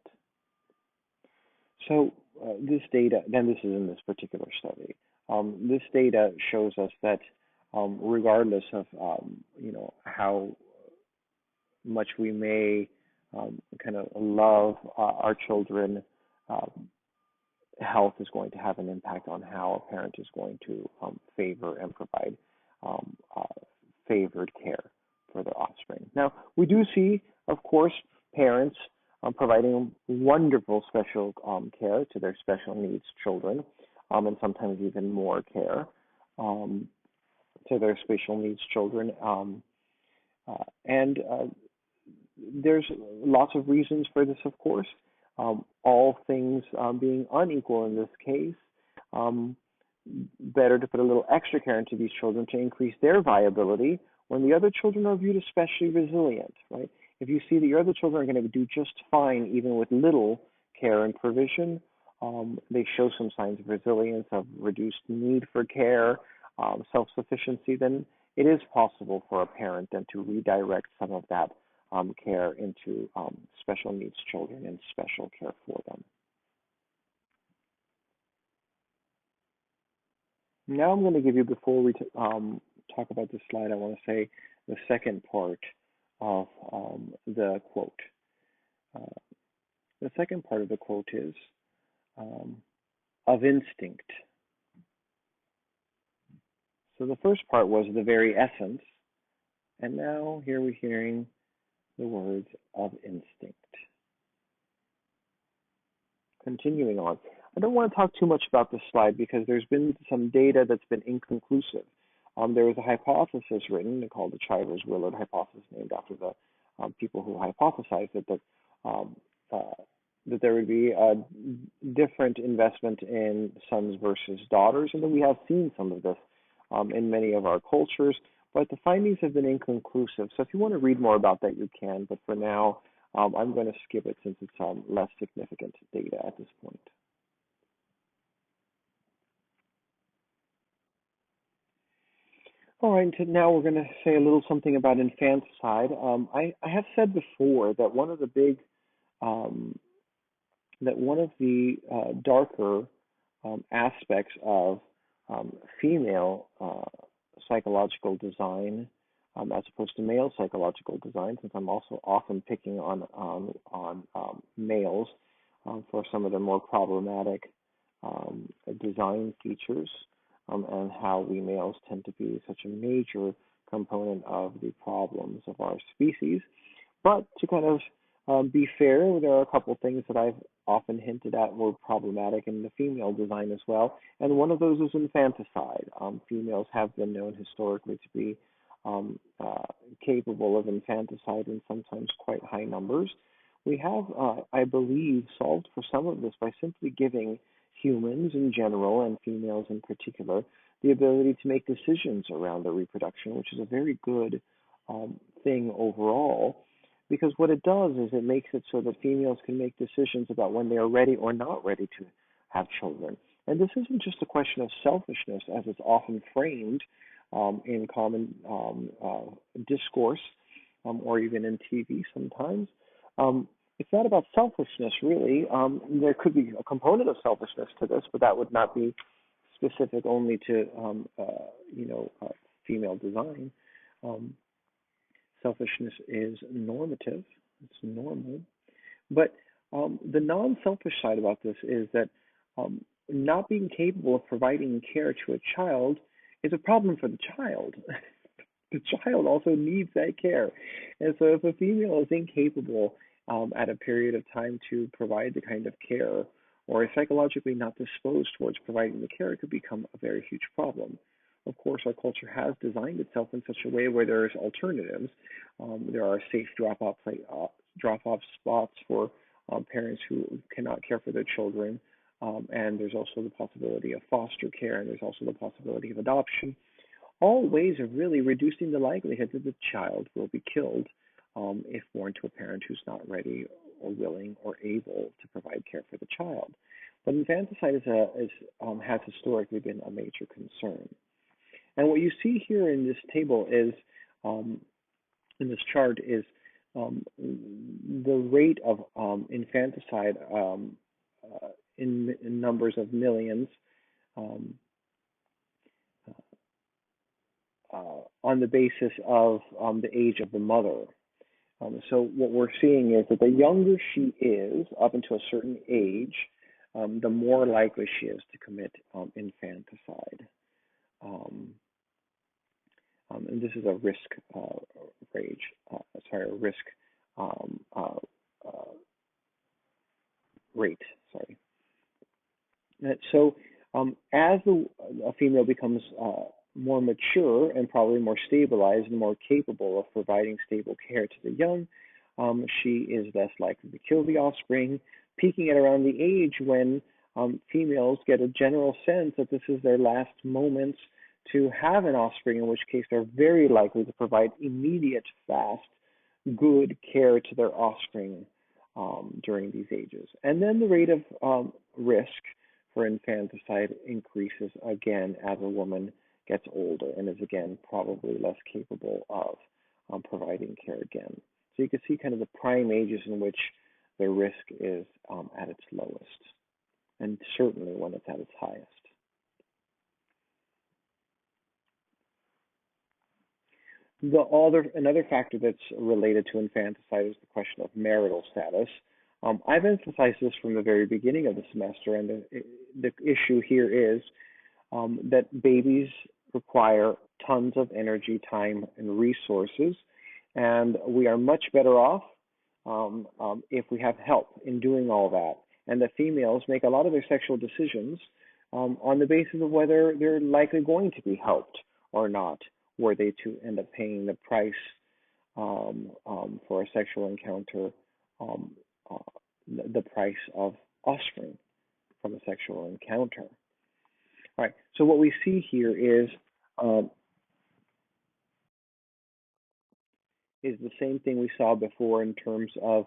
So this data, then this is in this particular study, this data shows us that regardless of how much we may kind of love our children, health is going to have an impact on how a parent is going to favor and provide favored care for their offspring. Now, we do see, of course, parents providing wonderful special care to their special needs children, and sometimes even more care um, to their special needs children. And there's lots of reasons for this, of course. All things being unequal in this case, um, better to put a little extra care into these children to increase their viability when the other children are viewed especially resilient, right? If you see that your other children are going to do just fine even with little care and provision, they show some signs of resilience, of reduced need for care, self-sufficiency, then it is possible for a parent then to redirect some of that care into special needs children and special care for them. Now I'm going to give you, before we talk about this slide, I want to say the second part of the quote. Uh, the second part of the quote is um, of instinct. So the first part was the very essence, and now here we're hearing the words of instinct. Continuing on. I don't want to talk too much about this slide because there's been some data that's been inconclusive. There was a hypothesis written called the Trivers-Willard hypothesis, named after the people who hypothesized um, uh, that there would be a different investment in sons versus daughters, and then we have seen some of this in many of our cultures, but the findings have been inconclusive. So if you want to read more about that, you can, but for now, I'm going to skip it since it's less significant data at this point. All right, now we're going to say a little something about infanticide. I have said before that one of the big, darker aspects of female psychological design, as opposed to male psychological design, since I'm also often picking on males for some of the more problematic design features, and how we males tend to be such a major component of the problems of our species. But to kind of be fair, there are a couple things that I've often hinted at were problematic in the female design as well, and one of those is infanticide. Females have been known historically to be capable of infanticide in sometimes quite high numbers. We have, I believe, solved for some of this by simply giving humans in general, and females in particular, the ability to make decisions around their reproduction, which is a very good thing overall, because what it does is it makes it so that females can make decisions about when they are ready or not ready to have children. And this isn't just a question of selfishness, as it's often framed in common discourse, or even in TV sometimes. It's not about selfishness, really. There could be a component of selfishness to this, but that would not be specific only to, female design. Selfishness is normative. It's normal. But the non-selfish side about this is that not being capable of providing care to a child is a problem for the child. The child also needs that care. And so if a female is incapable at a period of time to provide the kind of care, or is psychologically not disposed towards providing the care, it could become a very huge problem. Of course, our culture has designed itself in such a way where there's alternatives. There are safe drop-off spots for parents who cannot care for their children, and there's also the possibility of foster care, and there's also the possibility of adoption. All ways of really reducing the likelihood that the child will be killed if born to a parent who's not ready or willing or able to provide care for the child. But infanticide has historically been a major concern. And what you see here in this table is, in this chart, is the rate of infanticide in numbers of millions on the basis of the age of the mother. So what we're seeing is that the younger she is, up until a certain age, the more likely she is to commit infanticide. And this is a risk risk rate. Sorry. So as a female becomes more mature and probably more stabilized and more capable of providing stable care to the young, she is less likely to kill the offspring, peaking at around the age when females get a general sense that this is their last moments to have an offspring, in which case they're very likely to provide immediate, fast, good care to their offspring during these ages. And then the rate of risk for infanticide increases again as a woman gets older and is again probably less capable of providing care again. So you can see kind of the prime ages in which the risk is at its lowest, and certainly when it's at its highest. Another factor that's related to infanticide is the question of marital status. I've emphasized this from the very beginning of the semester, and the issue here is that babies require tons of energy, time, and resources, and we are much better off if we have help in doing all that. And the females make a lot of their sexual decisions on the basis of whether they're likely going to be helped or not, were they to end up paying the price for a sexual encounter, the price of offspring from a sexual encounter. All right, so what we see here is the same thing we saw before in terms of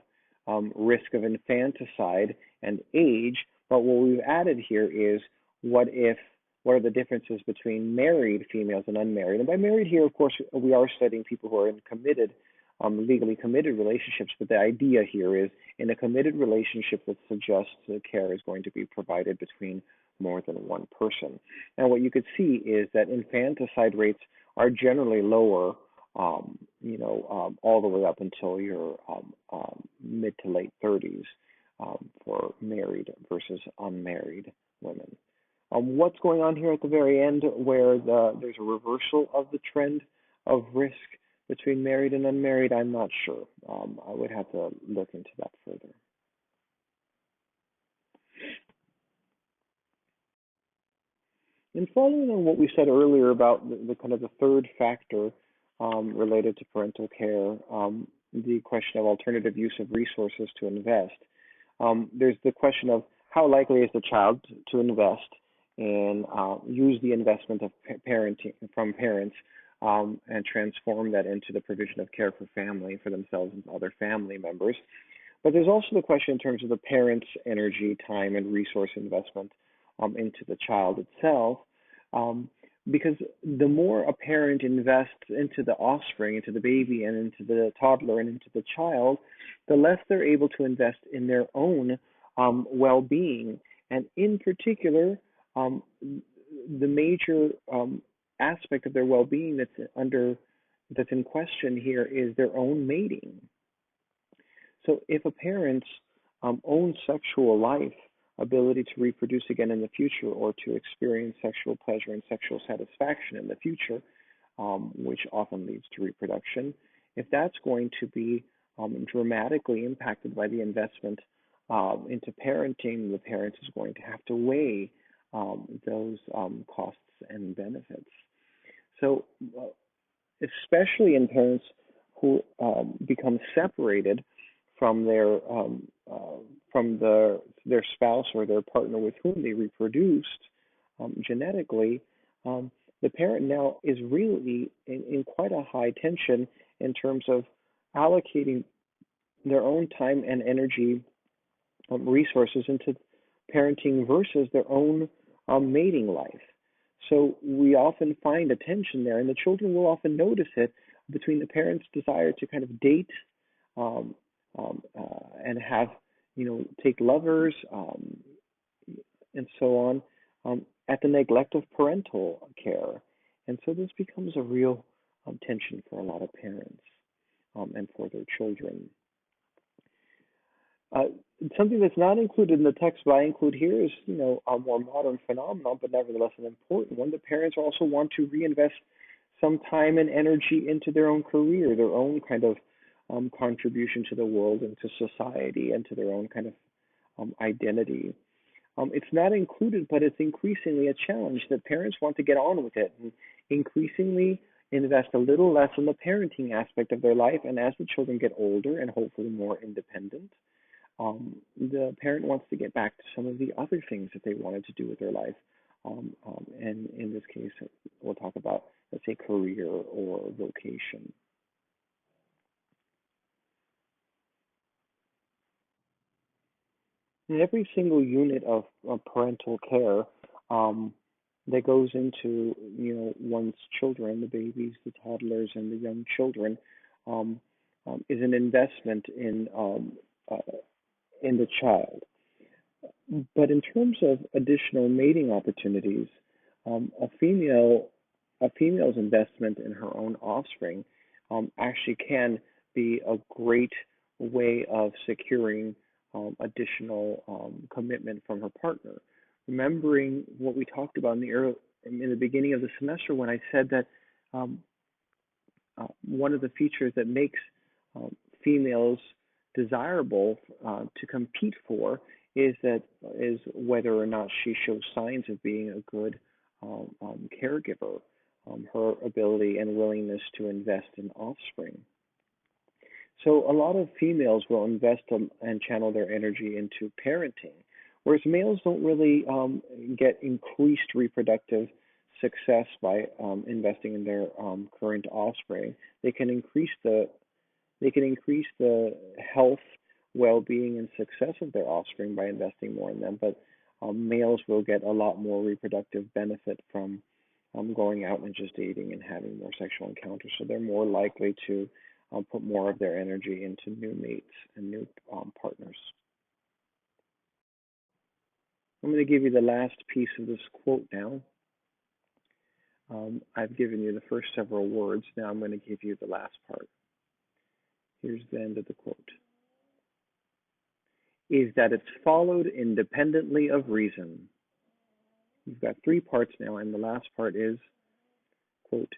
risk of infanticide and age, but what we've added here is what are the differences between married females and unmarried? And by married here, of course, we are studying people who are in committed, legally committed relationships, but the idea here is in a committed relationship that suggests that care is going to be provided between more than one person. And what you could see is that infanticide rates are generally lower, all the way up until your mid to late 30s for married versus unmarried women. What's going on here at the very end where there's a reversal of the trend of risk between married and unmarried? I'm not sure. I would have to look into that further. And following on what we said earlier about the kind of the third factor related to parental care, the question of alternative use of resources to invest, there's the question of how likely is the child to invest and use the investment of parenting from parents and transform that into the provision of care for themselves and other family members. But there's also the question in terms of the parent's energy, time, and resource investment into the child itself, because the more a parent invests into the offspring, into the baby, and into the toddler, and into the child, the less they're able to invest in their own well-being. And in particular, the major aspect of their well-being that's in question here is their own mating. So if a parent's own sexual life, ability to reproduce again in the future or to experience sexual pleasure and sexual satisfaction in the future, which often leads to reproduction, if that's going to be dramatically impacted by the investment into parenting, the parent is going to have to weigh those costs and benefits. So especially in parents who become separated from their spouse or their partner with whom they reproduced genetically, the parent now is really in quite a high tension in terms of allocating their own time and energy resources into parenting versus their own mating life. So we often find a tension there, and the children will often notice it between the parents' desire to kind of date and have, take lovers and so on, at the neglect of parental care. And so this becomes a real tension for a lot of parents and for their children. Something that's not included in the text, but I include here is, a more modern phenomenon, but nevertheless an important one. The parents also want to reinvest some time and energy into their own career, their own kind of contribution to the world and to society, and to their own kind of identity. It's not included, but it's increasingly a challenge that parents want to get on with it and increasingly invest a little less in the parenting aspect of their life. And as the children get older and hopefully more independent, the parent wants to get back to some of the other things that they wanted to do with their life. And in this case, we'll talk about, let's say, career or vocation. In every single unit of parental care that goes into, one's children, the babies, the toddlers, and the young children, um, is an investment in the child. But in terms of additional mating opportunities, um, a female a female's investment in her own offspring actually can be a great way of securing additional commitment from her partner. Remembering what we talked about in the beginning of the semester when I said that um, one of the features that makes um, females desirable to compete for is whether or not she shows signs of being a good caregiver, her ability and willingness to invest in offspring. So a lot of females will invest and channel their energy into parenting, whereas males don't really get increased reproductive success by investing in their current offspring. They can increase the health, well-being, and success of their offspring by investing more in them. But males will get a lot more reproductive benefit from going out and just dating and having more sexual encounters. So they're more likely to put more of their energy into new mates and new partners. I'm going to give you the last piece of this quote now. I've given you the first several words. Now I'm going to give you the last part. Here's the end of the quote. Is that it's followed independently of reason. You've got three parts now, and the last part is, quote,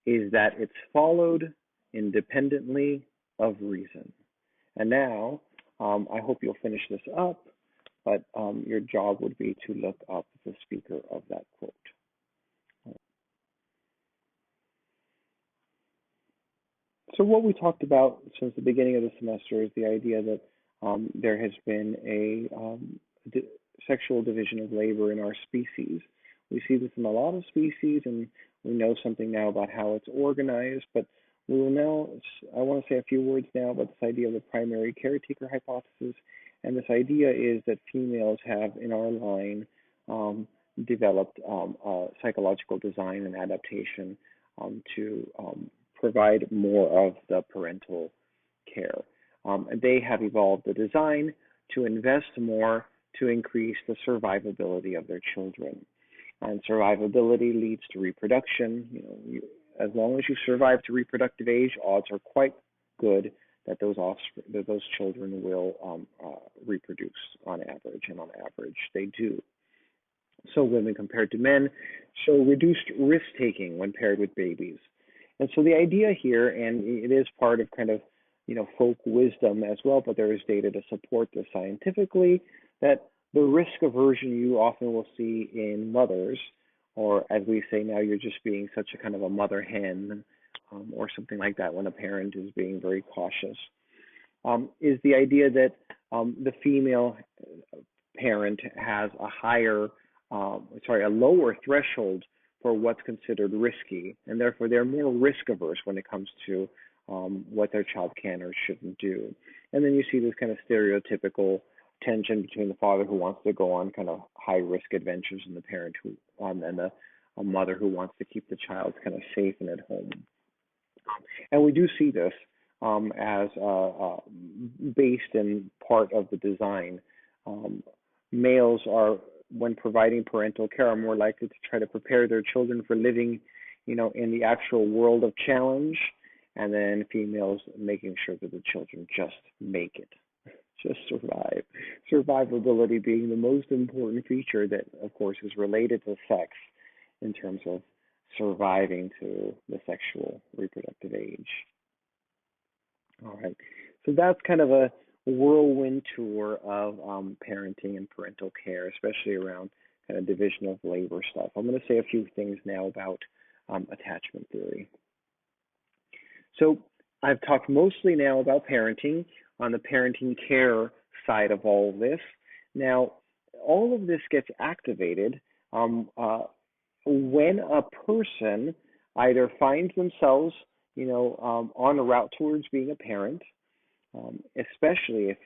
is that it's followed independently of reason. And now, I hope you'll finish this up, but your job would be to look up the speaker of that quote. So what we talked about since the beginning of the semester is the idea that there has been a sexual division of labor in our species. We see this in a lot of species, and we know something now about how it's organized, but I want to say a few words now about this idea of the primary caretaker hypothesis. And this idea is that females have, in our line, developed psychological design and adaptation to provide more of the parental care. And they have evolved the design to invest more to increase the survivability of their children. And survivability leads to reproduction. As long as you survive to reproductive age, odds are quite good that those children will reproduce on average, and on average they do. So women compared to men show reduced risk taking when paired with babies. And so the idea here, and it is part of kind of folk wisdom as well, but there is data to support this scientifically, that the risk aversion you often will see in mothers, or as we say now, you're just being such a kind of a mother hen, or something like that when a parent is being very cautious, is the idea that the female parent has a lower threshold for what's considered risky, and therefore they're more risk averse when it comes to what their child can or shouldn't do. And then you see this kind of stereotypical tension between the father who wants to go on kind of high risk adventures and the parent who and a mother who wants to keep the child kind of safe and at home. And we do see this as based in part of the design. Males are, when providing parental care, are more likely to try to prepare their children for living, in the actual world of challenge, and then females making sure that the children just make it, just survive. Survivability being the most important feature that, of course, is related to sex in terms of surviving to the sexual reproductive age. All right, so that's kind of whirlwind tour of parenting and parental care, especially around kind of division of labor stuff. I'm going to say a few things now about attachment theory. So I've talked mostly now about parenting on the parenting care side of all of this. Now, all of this gets activated when a person either finds themselves, on a route towards being a parent, especially if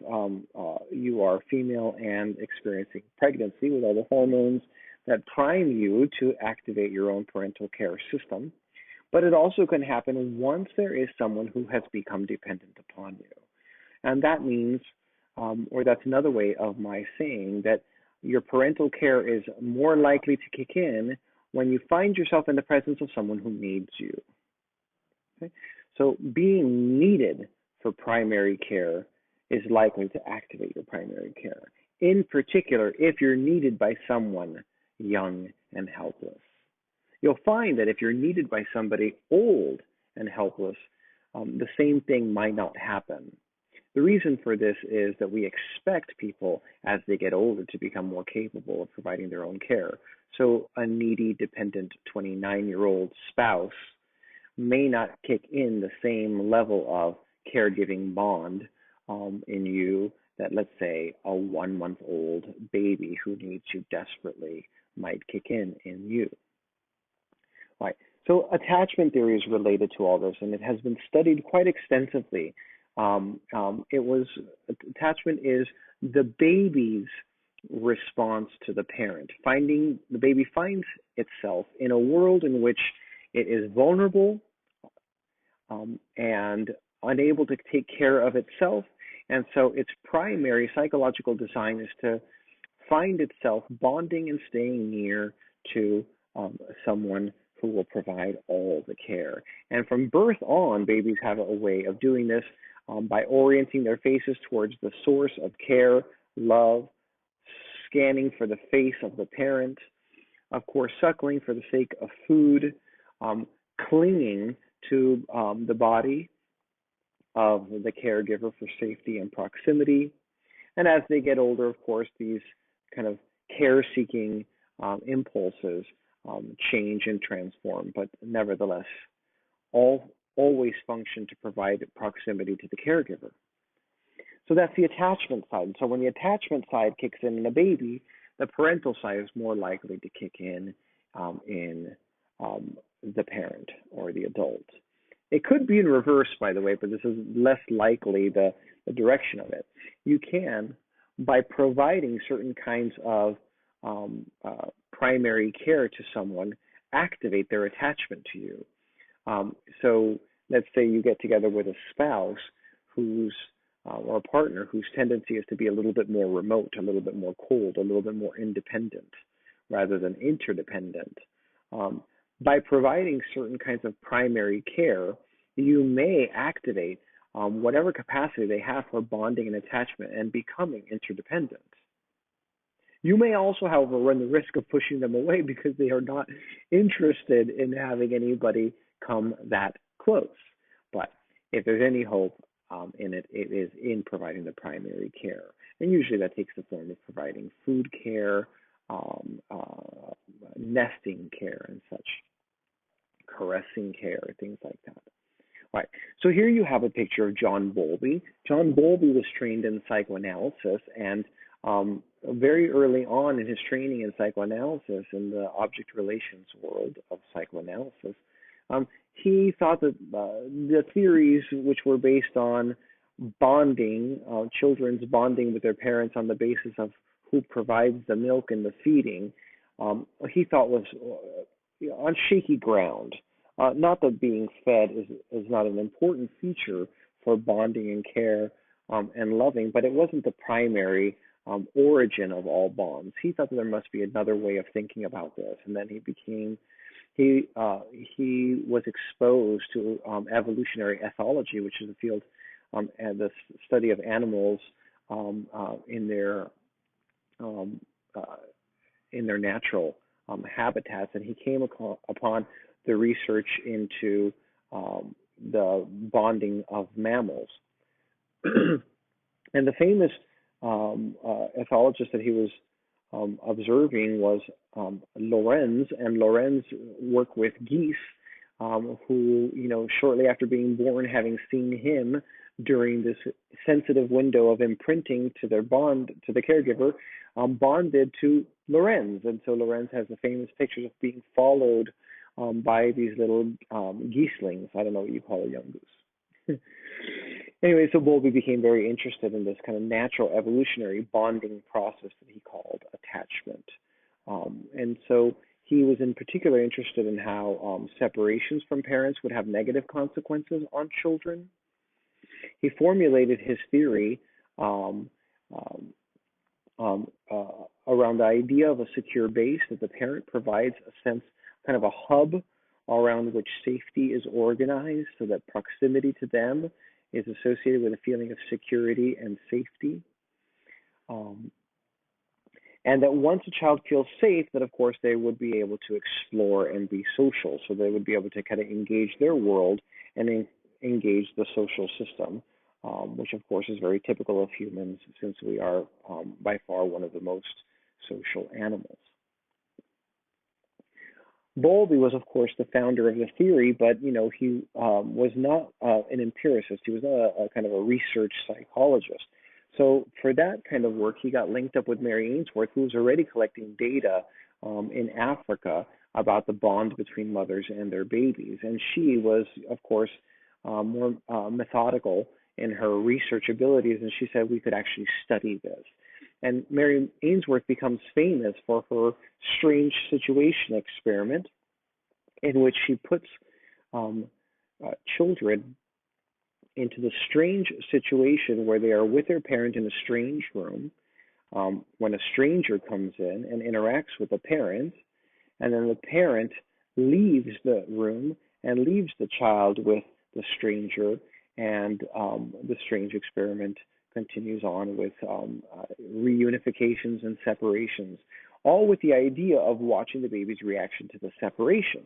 you are female and experiencing pregnancy with all the hormones that prime you to activate your own parental care system. But it also can happen once there is someone who has become dependent upon you. And that means, or that's another way of my saying that your parental care is more likely to kick in when you find yourself in the presence of someone who needs you. Okay? So being needed for primary care is likely to activate your primary care. In particular, if you're needed by someone young and helpless. You'll find that if you're needed by somebody old and helpless, the same thing might not happen. The reason for this is that we expect people as they get older to become more capable of providing their own care. So a needy, dependent 29-year-old spouse may not kick in the same level of caregiving bond in you that, let's say, a 1-month-old baby who needs you desperately might kick in you. Right. So attachment theory is related to all this, and it has been studied quite extensively. Attachment is the baby's response to the parent. The baby finds itself in a world in which it is vulnerable and unable to take care of itself, and so its primary psychological design is to find itself bonding and staying near to someone who will provide all the care. And from birth on, babies have a way of doing this by orienting their faces towards the source of care, love, scanning for the face of the parent, of course, suckling for the sake of food, clinging to the body of the caregiver for safety and proximity. And as they get older, of course, these kind of care-seeking impulses change and transform, but nevertheless, always function to provide proximity to the caregiver. So that's the attachment side. So when the attachment side kicks in a baby, the parental side is more likely to kick in the parent or the adult. It could be in reverse, by the way, but this is less likely the direction of it. You can, by providing certain kinds of primary care to someone, activate their attachment to you. So let's say you get together with a spouse or a partner whose tendency is to be a little bit more remote, a little bit more cold, a little bit more independent rather than interdependent. By providing certain kinds of primary care, you may activate whatever capacity they have for bonding and attachment and becoming interdependent. You may also, however, run the risk of pushing them away because they are not interested in having anybody come that close. But if there's any hope in it, it is in providing the primary care. And usually that takes the form of providing food care, nesting care and such, caressing care, things like that. Right. So here you have a picture of John Bowlby. John Bowlby was trained in psychoanalysis, and very early on in his training in psychoanalysis, in the object relations world of psychoanalysis, he thought that the theories which were based on bonding, children's bonding with their parents on the basis of who provides the milk and the feeding, he thought was on shaky ground. Not that being fed is not an important feature for bonding and care and loving, but it wasn't the primary origin of all bonds. He thought that there must be another way of thinking about this, and then he was exposed to evolutionary ethology, which is a field and the study of animals in their natural habitats, and he came upon the research into the bonding of mammals. And the famous ethologist that he was observing was Lorenz, and Lorenz worked with geese who, shortly after being born, having seen him during this sensitive window of imprinting to their bond to the caregiver, bonded to Lorenz. And so Lorenz has the famous pictures of being followed by these little geeslings. I don't know what you call a young goose. Anyway, so Bowlby became very interested in this kind of natural evolutionary bonding process that he called attachment. And so he was in particular interested in how separations from parents would have negative consequences on children. He formulated his theory around the idea of a secure base, that the parent provides a sense, kind of a hub around which safety is organized, so that proximity to them is associated with a feeling of security and safety. And that once a child feels safe, that of course they would be able to explore and be social. So they would be able to kind of engage their world and engage the social system, which of course is very typical of humans, since we are by far one of the most social animals. Bowlby was, of course, the founder of the theory, but he was not an empiricist. He was not a kind of a research psychologist. So for that kind of work, he got linked up with Mary Ainsworth, who was already collecting data in Africa about the bond between mothers and their babies. And she was, of course, more methodical in her research abilities, and she said we could actually study this. And Mary Ainsworth becomes famous for her strange situation experiment, in which she puts children into the strange situation where they are with their parent in a strange room, when a stranger comes in and interacts with the parent, and then the parent leaves the room and leaves the child with the stranger, and the strange experiment continues on with reunifications and separations, all with the idea of watching the baby's reaction to the separation.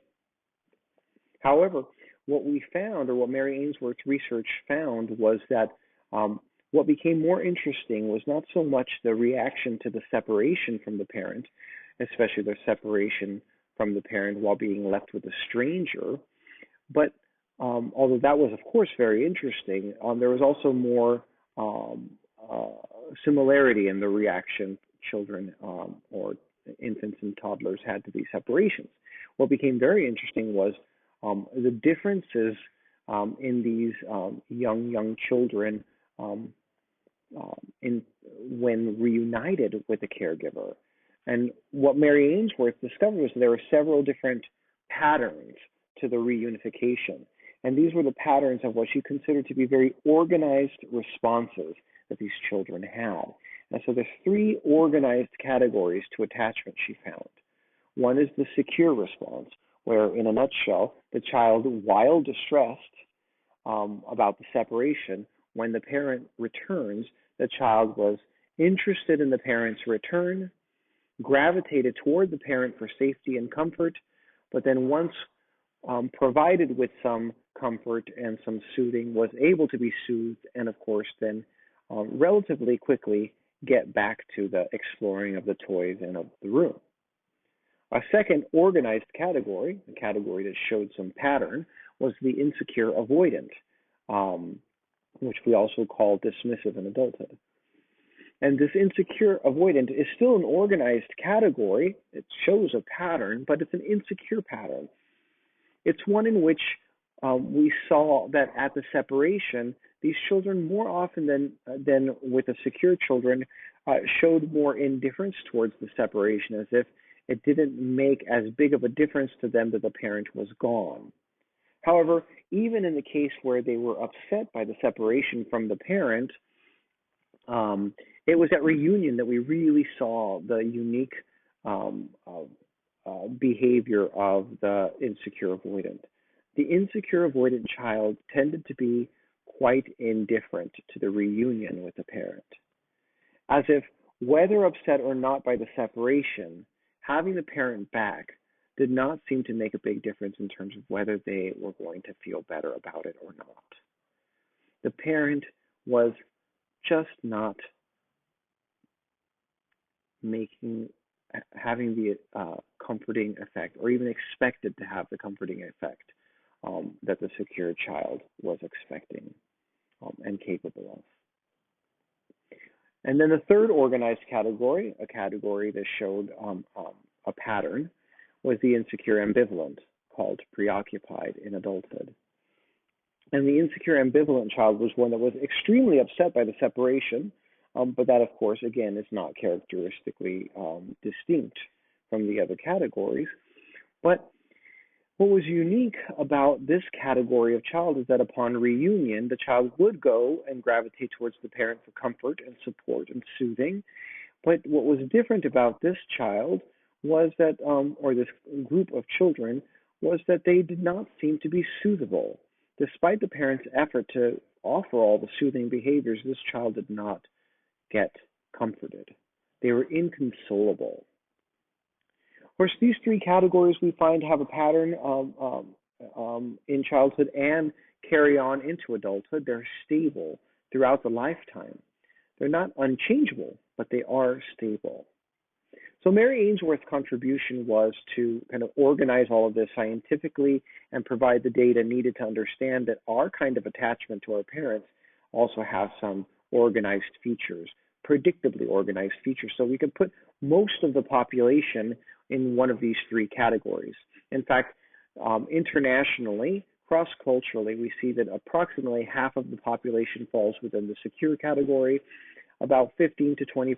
However, what we found, or what Mary Ainsworth's research found, was that what became more interesting was not so much the reaction to the separation from the parent, especially the separation from the parent while being left with a stranger, but although that was, of course, very interesting, there was also more similarity in the reaction children or infants and toddlers had to these separations. What became very interesting was the differences in these young children when reunited with a caregiver. And what Mary Ainsworth discovered was there were several different patterns to the reunification. And these were the patterns of what she considered to be very organized responses that these children had. And so there's three organized categories to attachment she found. One is the secure response, where, in a nutshell, the child, while distressed about the separation, when the parent returns, the child was interested in the parent's return, gravitated toward the parent for safety and comfort, but then once provided with some comfort and some soothing, was able to be soothed, and of course then relatively quickly get back to the exploring of the toys and of the room. A second organized category, a category that showed some pattern, was the insecure avoidant, which we also call dismissive in adulthood. And this insecure avoidant is still an organized category. It shows a pattern, but it's an insecure pattern. It's one in which we saw that at the separation, these children more often than with the secure children showed more indifference towards the separation, as if it didn't make as big of a difference to them that the parent was gone. However, even in the case where they were upset by the separation from the parent, it was at reunion that we really saw the unique behavior of the insecure avoidant. The insecure avoidant child tended to be quite indifferent to the reunion with the parent, as if, whether upset or not by the separation, having the parent back did not seem to make a big difference in terms of whether they were going to feel better about it or not. The parent was just not having the comforting effect, or even expected to have the comforting effect that the secure child was expecting and capable of. And then the third organized category, a category that showed a pattern, was the insecure ambivalent, called preoccupied in adulthood. And the insecure ambivalent child was one that was extremely upset by the separation, but that, of course, again, is not characteristically distinct from the other categories. But what was unique about this category of child is that upon reunion, the child would go and gravitate towards the parent for comfort and support and soothing. But what was different about this child was that, or this group of children, was that they did not seem to be soothable. Despite the parents' effort to offer all the soothing behaviors, this child did not get comforted. They were inconsolable. Of course, these three categories we find have a pattern in childhood and carry on into adulthood. They're stable throughout the lifetime. They're not unchangeable, but they are stable. So Mary Ainsworth's contribution was to kind of organize all of this scientifically and provide the data needed to understand that our kind of attachment to our parents also has some organized features, predictably organized features. So we could put most of the population in one of these three categories. In fact, internationally, cross-culturally, we see that approximately half of the population falls within the secure category, about 15 to 20%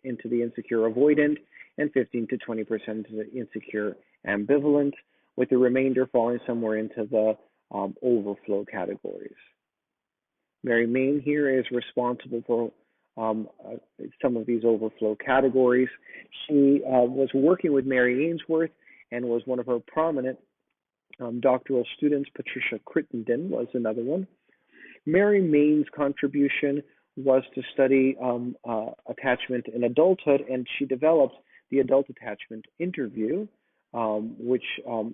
into the insecure avoidant, and 15 to 20% into the insecure ambivalent, with the remainder falling somewhere into the overflow categories. Mary Main here is responsible for some of these overflow categories. She was working with Mary Ainsworth and was one of her prominent doctoral students. Patricia Crittenden was another one. Mary Main's contribution was to study attachment in adulthood, and she developed the adult attachment interview, which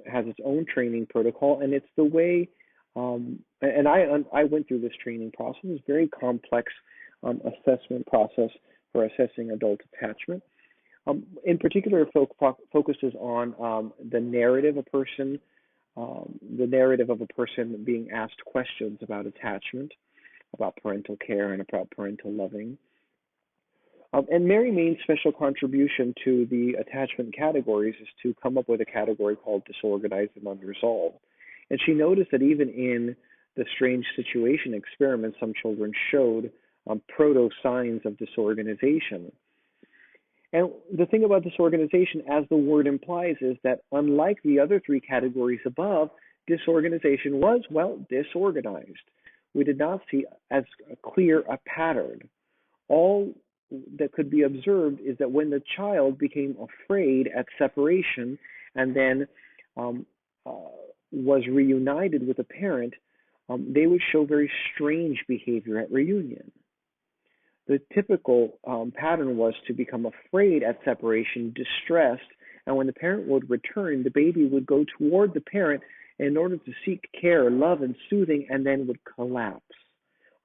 has its own training protocol, and it's the way, and I went through this training process. It's a very complex assessment process for assessing adult attachment. In particular, it focuses on the narrative of a person being asked questions about attachment, about parental care, and about parental loving. And Mary Main's special contribution to the attachment categories is to come up with a category called disorganized and unresolved. And she noticed that even in the strange situation experiment, some children showed proto-signs of disorganization. And the thing about disorganization, as the word implies, is that unlike the other three categories above, disorganization was, well, disorganized. We did not see as clear a pattern. All that could be observed is that when the child became afraid at separation and then was reunited with a parent, they would show very strange behavior at reunion. The typical pattern was to become afraid at separation, distressed, and when the parent would return, the baby would go toward the parent in order to seek care, love, and soothing, and then would collapse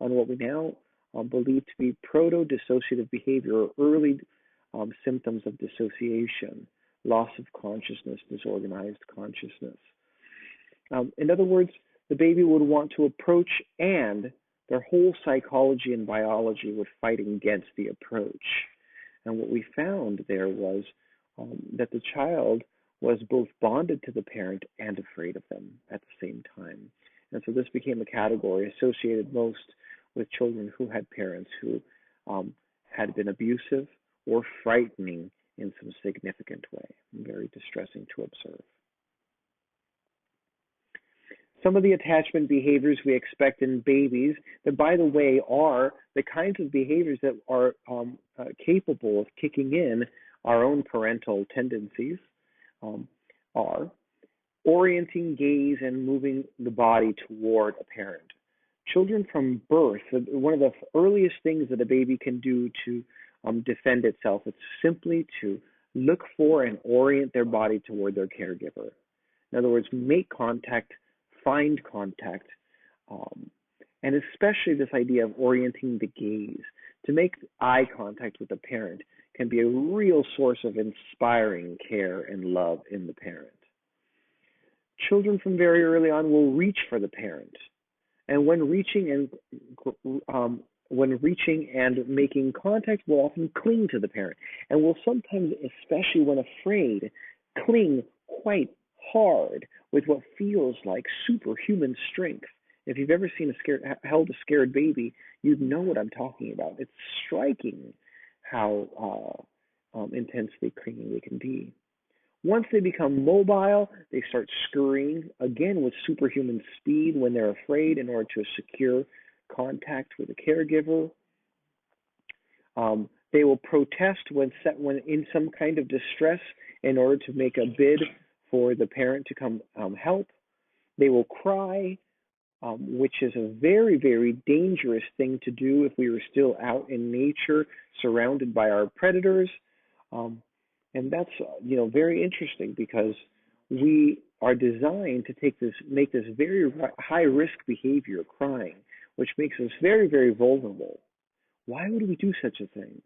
on what we now believe to be proto-dissociative behavior, or early symptoms of dissociation, loss of consciousness, disorganized consciousness. In other words, the baby would want to approach, and their whole psychology and biology would fight against the approach. And what we found there was that the child was both bonded to the parent and afraid of them at the same time. And so this became a category associated most with children who had parents who had been abusive or frightening in some significant way. Very distressing to observe. Some of the attachment behaviors we expect in babies, that by the way are the kinds of behaviors that are capable of kicking in our own parental tendencies, are orienting gaze and moving the body toward a parent. Children from birth, one of the earliest things that a baby can do to defend itself, it's simply to look for and orient their body toward their caregiver. In other words, make contact, find contact, and especially this idea of orienting the gaze. To make eye contact with the parent can be a real source of inspiring care and love in the parent. Children from very early on will reach for the parent, and when reaching and making contact, will often cling to the parent, and will sometimes, especially when afraid, cling quite hard with what feels like superhuman strength. If you've ever held a scared baby, you'd know what I'm talking about. It's striking how intensely clinging they can be. Once they become mobile, they start scurrying, again with superhuman speed when they're afraid, in order to secure contact with a caregiver. They will protest when in some kind of distress in order to make a bid for the parent to come help. They will cry, which is a very, very dangerous thing to do if we were still out in nature, surrounded by our predators. And that's very interesting, because we are designed to make this very high risk behavior, crying, which makes us very, very vulnerable. Why would we do such a thing?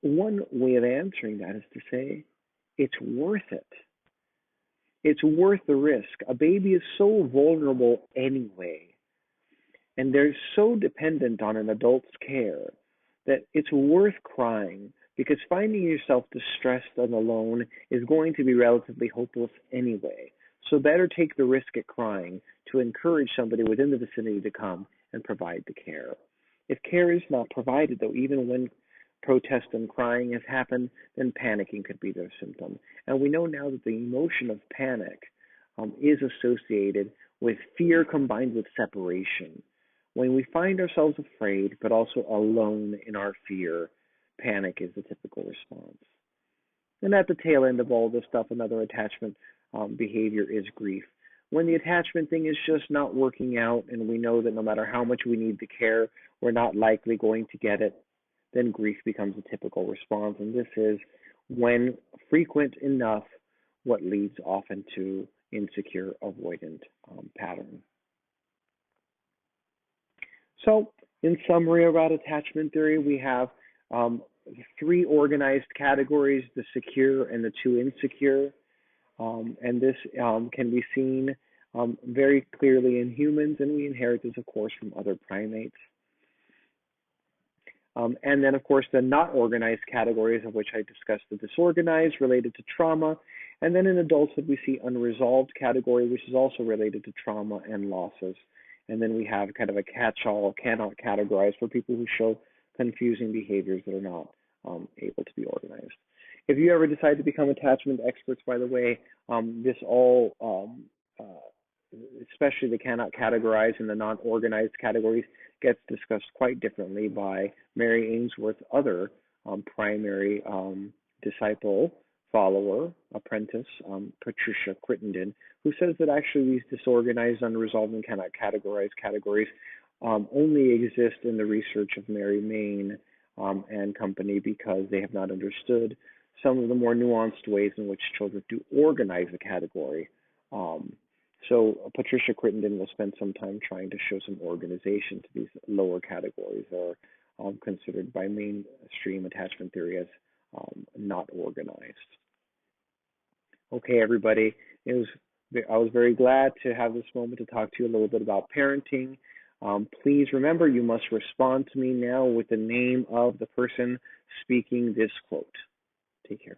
One way of answering that is to say, it's worth it. It's worth the risk. A baby is so vulnerable anyway, and they're so dependent on an adult's care that it's worth crying, because finding yourself distressed and alone is going to be relatively hopeless anyway. So better take the risk at crying to encourage somebody within the vicinity to come and provide the care. If care is not provided, though, even when protest and crying has happened, then panicking could be their symptom. And we know now that the emotion of panic is associated with fear combined with separation. When we find ourselves afraid, but also alone in our fear, panic is the typical response. And at the tail end of all this stuff, another attachment behavior is grief. When the attachment thing is just not working out, and we know that no matter how much we need the care, we're not likely going to get it, then grief becomes a typical response. And this is, when frequent enough, what leads often to insecure avoidant pattern. So, in summary about attachment theory, we have 3 organized categories: the secure and the 2 insecure. And this can be seen very clearly in humans, and we inherit this, of course, from other primates. And then, of course, the not organized categories, of which I discussed the disorganized, related to trauma. And then in adulthood, we see unresolved category, which is also related to trauma and losses. And then we have kind of a catch-all, cannot categorize, for people who show confusing behaviors that are not able to be organized. If you ever decide to become attachment experts, by the way, this all, especially the cannot categorize and the non-organized categories, gets discussed quite differently by Mary Ainsworth's other primary disciple, follower, apprentice, Patricia Crittenden, who says that actually these disorganized, unresolved, and cannot categorize categories only exist in the research of Mary Main and company, because they have not understood some of the more nuanced ways in which children do organize a category. So Patricia Crittenden will spend some time trying to show some organization to these lower categories that are considered by mainstream attachment theory as not organized. Okay, everybody, I was very glad to have this moment to talk to you a little bit about parenting. Please remember, you must respond to me now with the name of the person speaking this quote. Take care.